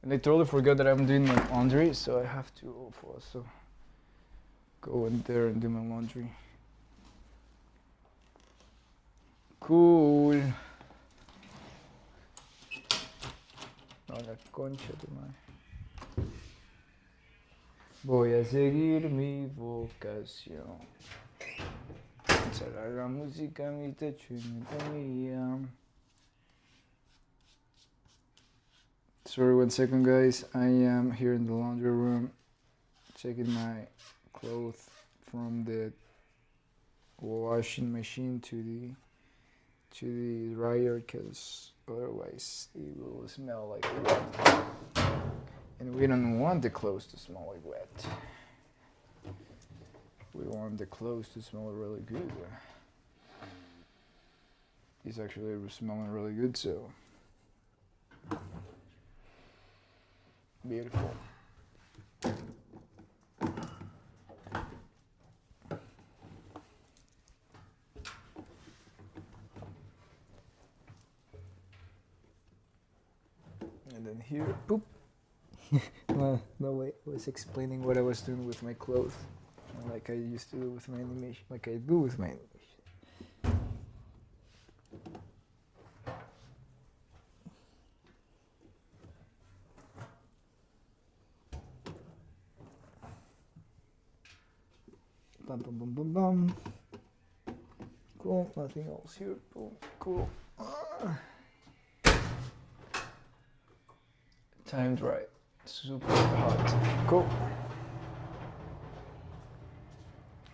And I totally forgot that I'm doing my laundry, so I have to also go in there and do my laundry. Cool. No, la concha de madre. Voy a seguir mi vocación. Cerrar la música en mi techo y mi mía. Sorry, 1 second, guys. I am here in the laundry room checking my clothes from the washing machine to the dryer, because otherwise it will smell like wet, and we don't want the clothes to smell like wet. We want the clothes to smell really good. It's actually smelling really good, so beautiful. And then here, poop. No, wait, I was explaining what I was doing with my clothes, like I used to do with my animation, like I do with my animation. Bum, bum, bum, bum, bum. Cool, nothing else here. Boom, cool. Timed right. Super hot. Cool.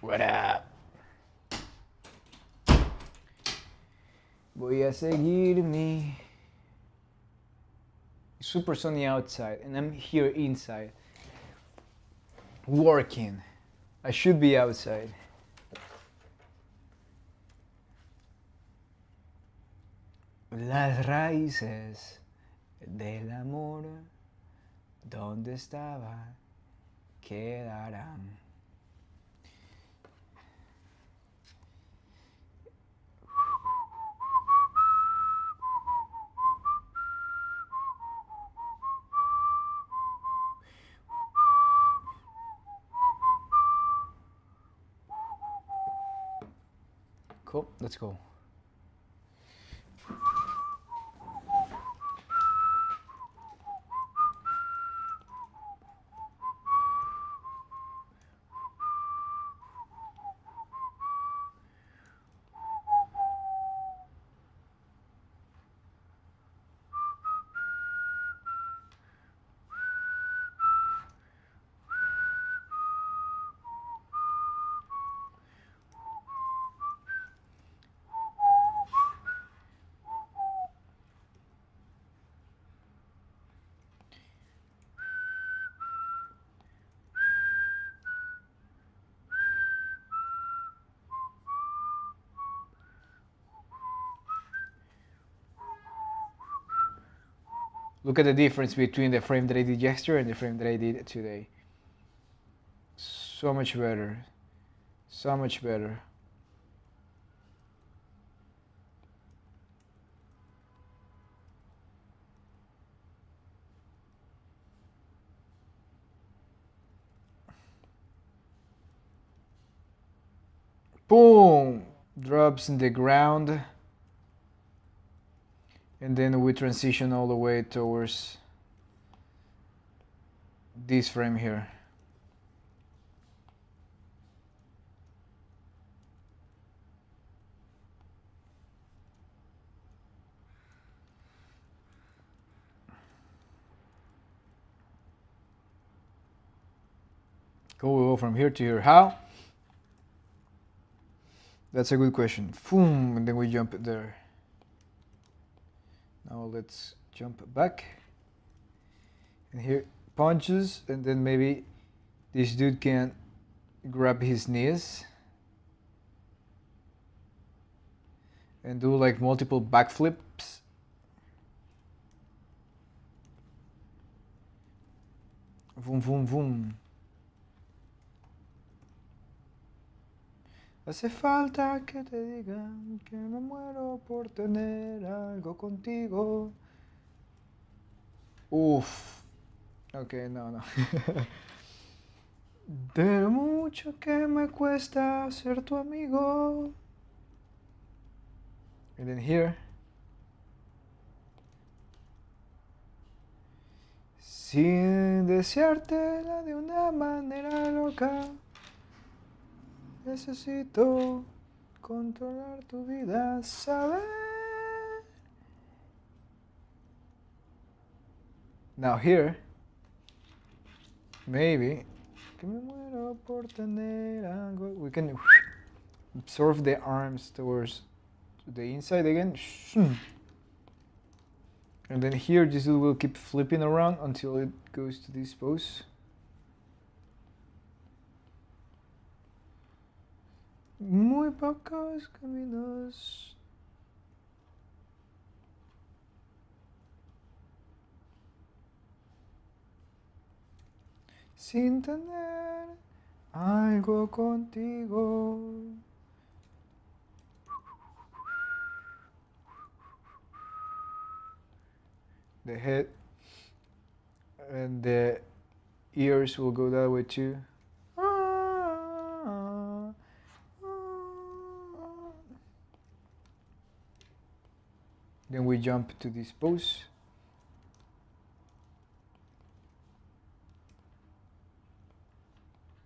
What up? Voy a seguir mi. It's super sunny outside, and I'm here inside working. I should be outside. Las raíces del amor, ¿dónde estaban? Quedarán. Cool, let's go. Look at the difference between the frame that I did yesterday and the frame that I did today. So much better. So much better. Boom! Drops in the ground. and then we transition all the way towards this frame here. Cool, we go from here to here. How? That's a good question. Boom, and then we jump there. Now let's jump back. And here, punches, and then maybe this dude can grab his knees and do like multiple backflips. Boom, boom, boom. Hace falta que te digan que me muero por tener algo contigo. Uf. Okay, no. De mucho que me cuesta ser tu amigo. And then here. Sin deseártela de una manera loca. Necesito controlar tu vida, saber. Now here, maybe, que me muero por tener algo. We can absorb the arms towards the inside again. And then here, this will keep flipping around until it goes to this pose. Muy pocos caminos. Sin tener algo contigo. The head and the ears will go that way too. Then we jump to this pose.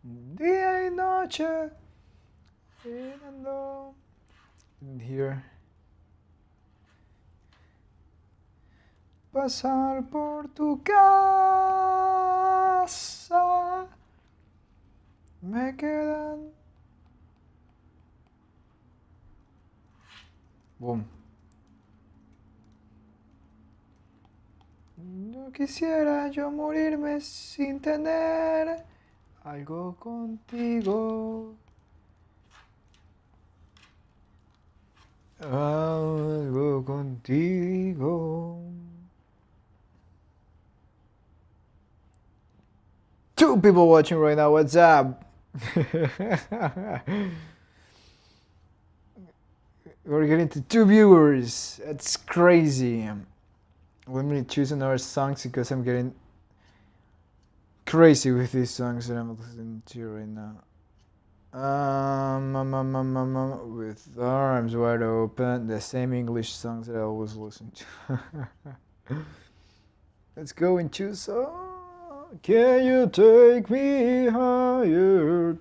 Día y noche. And here. Pasar por tu casa. Me quedan. Boom. No quisiera yo morirme sin tener algo contigo. Algo contigo. 2 people watching right now, what's up? We're getting to 2 viewers. That's crazy. Let me choose another songs because I'm getting crazy with these songs that I'm listening to right now. With arms wide open, the same English songs that I always listen to. Let's go and choose song. Can you take me higher?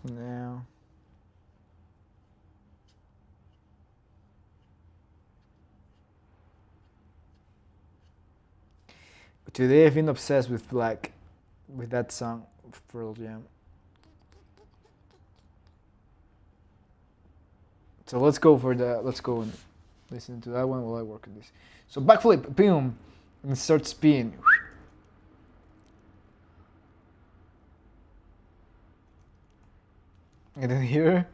Now. Today I've been obsessed with Black, with that song of Pearl Jam. So let's go and listen to that one while I work on this. So backflip, boom, and start spin. And then here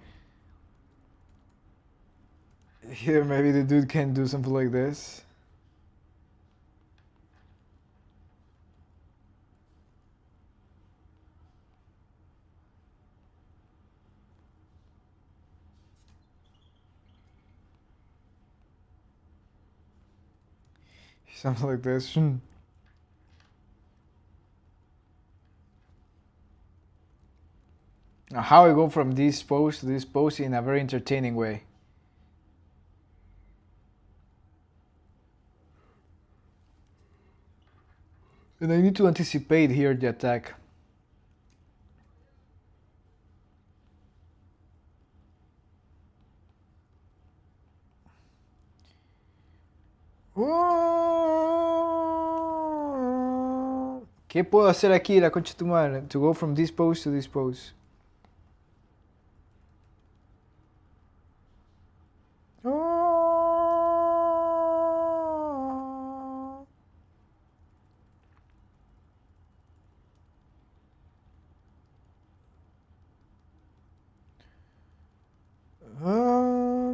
maybe the dude can do something like this. Something like this. Now how I go from this pose to this pose in a very entertaining way. And I need to anticipate here the attack. ¿Qué puedo hacer aquí, la concha de tu madre? To go from this pose to this pose.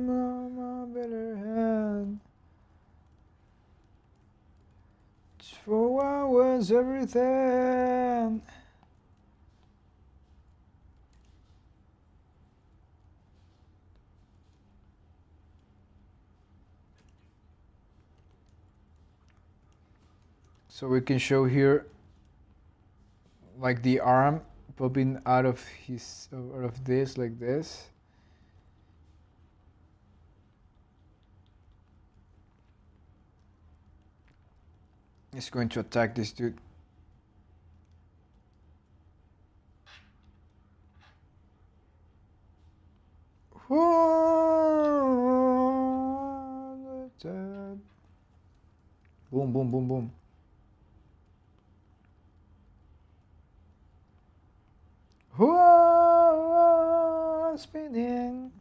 My better hand. For what was everything? So we can show here like the arm popping out of this like this. It's going to attack this dude. Boom, boom, boom, boom. Whoa, spinning.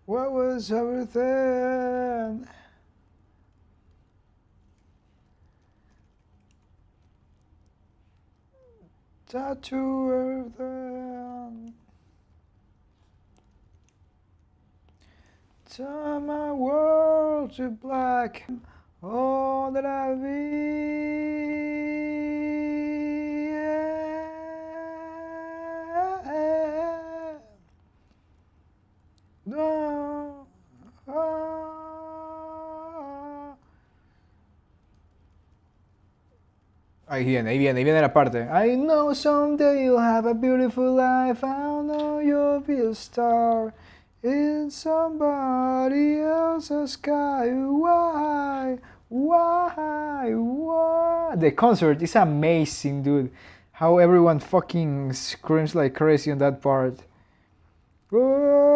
What was everything? Tattoo everything. Turn my world to black. All that I be. No. Ahí viene la parte. I know someday you'll have a beautiful life. I know you'll be a star in somebody else's sky. Why? Why? The concert is amazing, dude. How everyone fucking screams like crazy on that part. Why?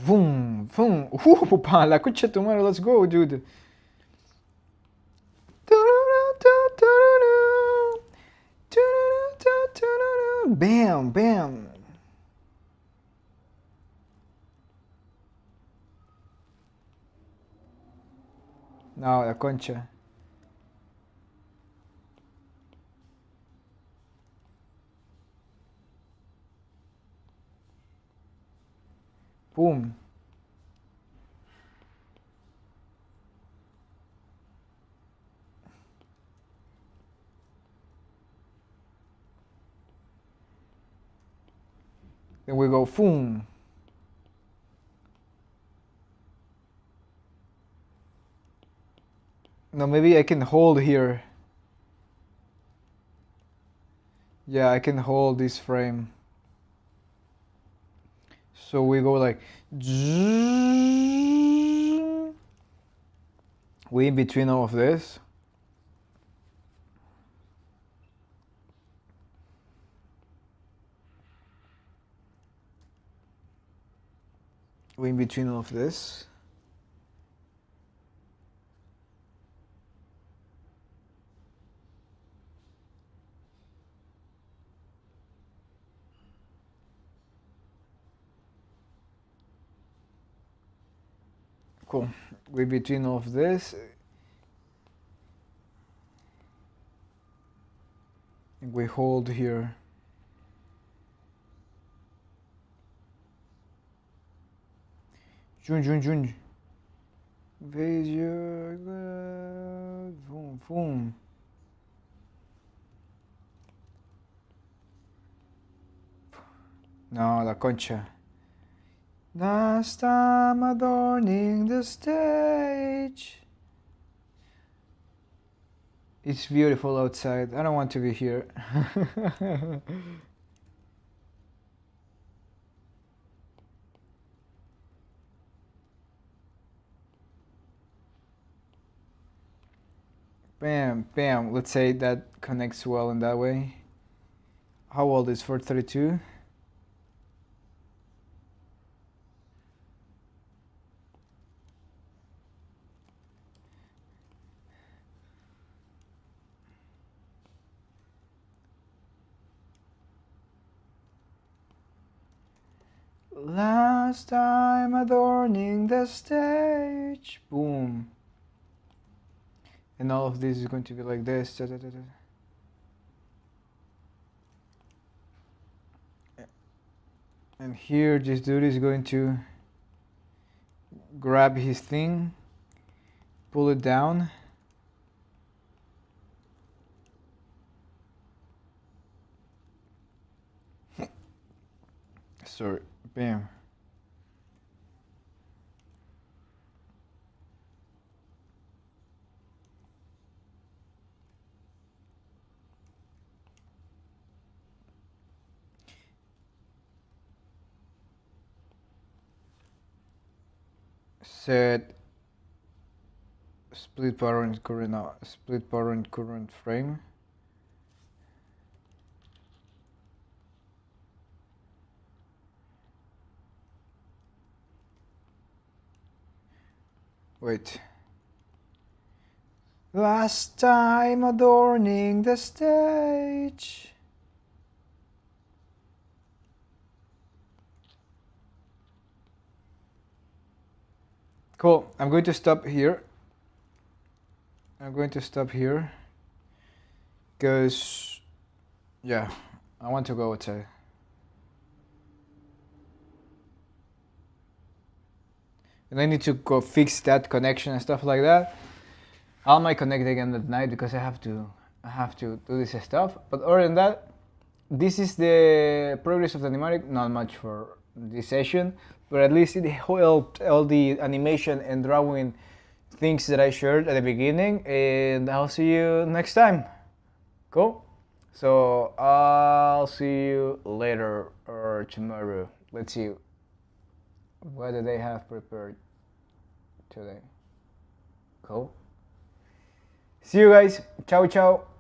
Boom, boom. Pa, la concha de tu madre, let's go, dude. Bam, bam. No, la concha. Boom. Then we go boom. No, maybe I can hold here. Yeah, I can hold this frame. So we go like we in between all of this. We in between all of this. Cool. We between all of this. And we hold here. Jun. Vase your glass. Boom, boom. No, la concha. Last time adorning the stage. It's beautiful outside. I don't want to be here. Bam, bam. Let's say that connects well in that way. How old is 432? Last time adorning the stage. Boom. And all of this is going to be like this. Da, da, da, da. And here this dude is going to grab his thing, pull it down. Sorry, bam. Set split parent current frame. Wait. Last time adorning the stage. Cool. I'm going to stop here. Because, yeah, I want to go outside. And I need to go fix that connection and stuff like that. I might connect again at night because I have to do this stuff. But other than that, this is the progress of the animatic. Not much for this session, but at least it helped all the animation and drawing things that I shared at the beginning. And I'll see you next time. Cool. So I'll see you later or tomorrow. Let's see. What do they have prepared today? Cool. See you guys. Ciao, ciao.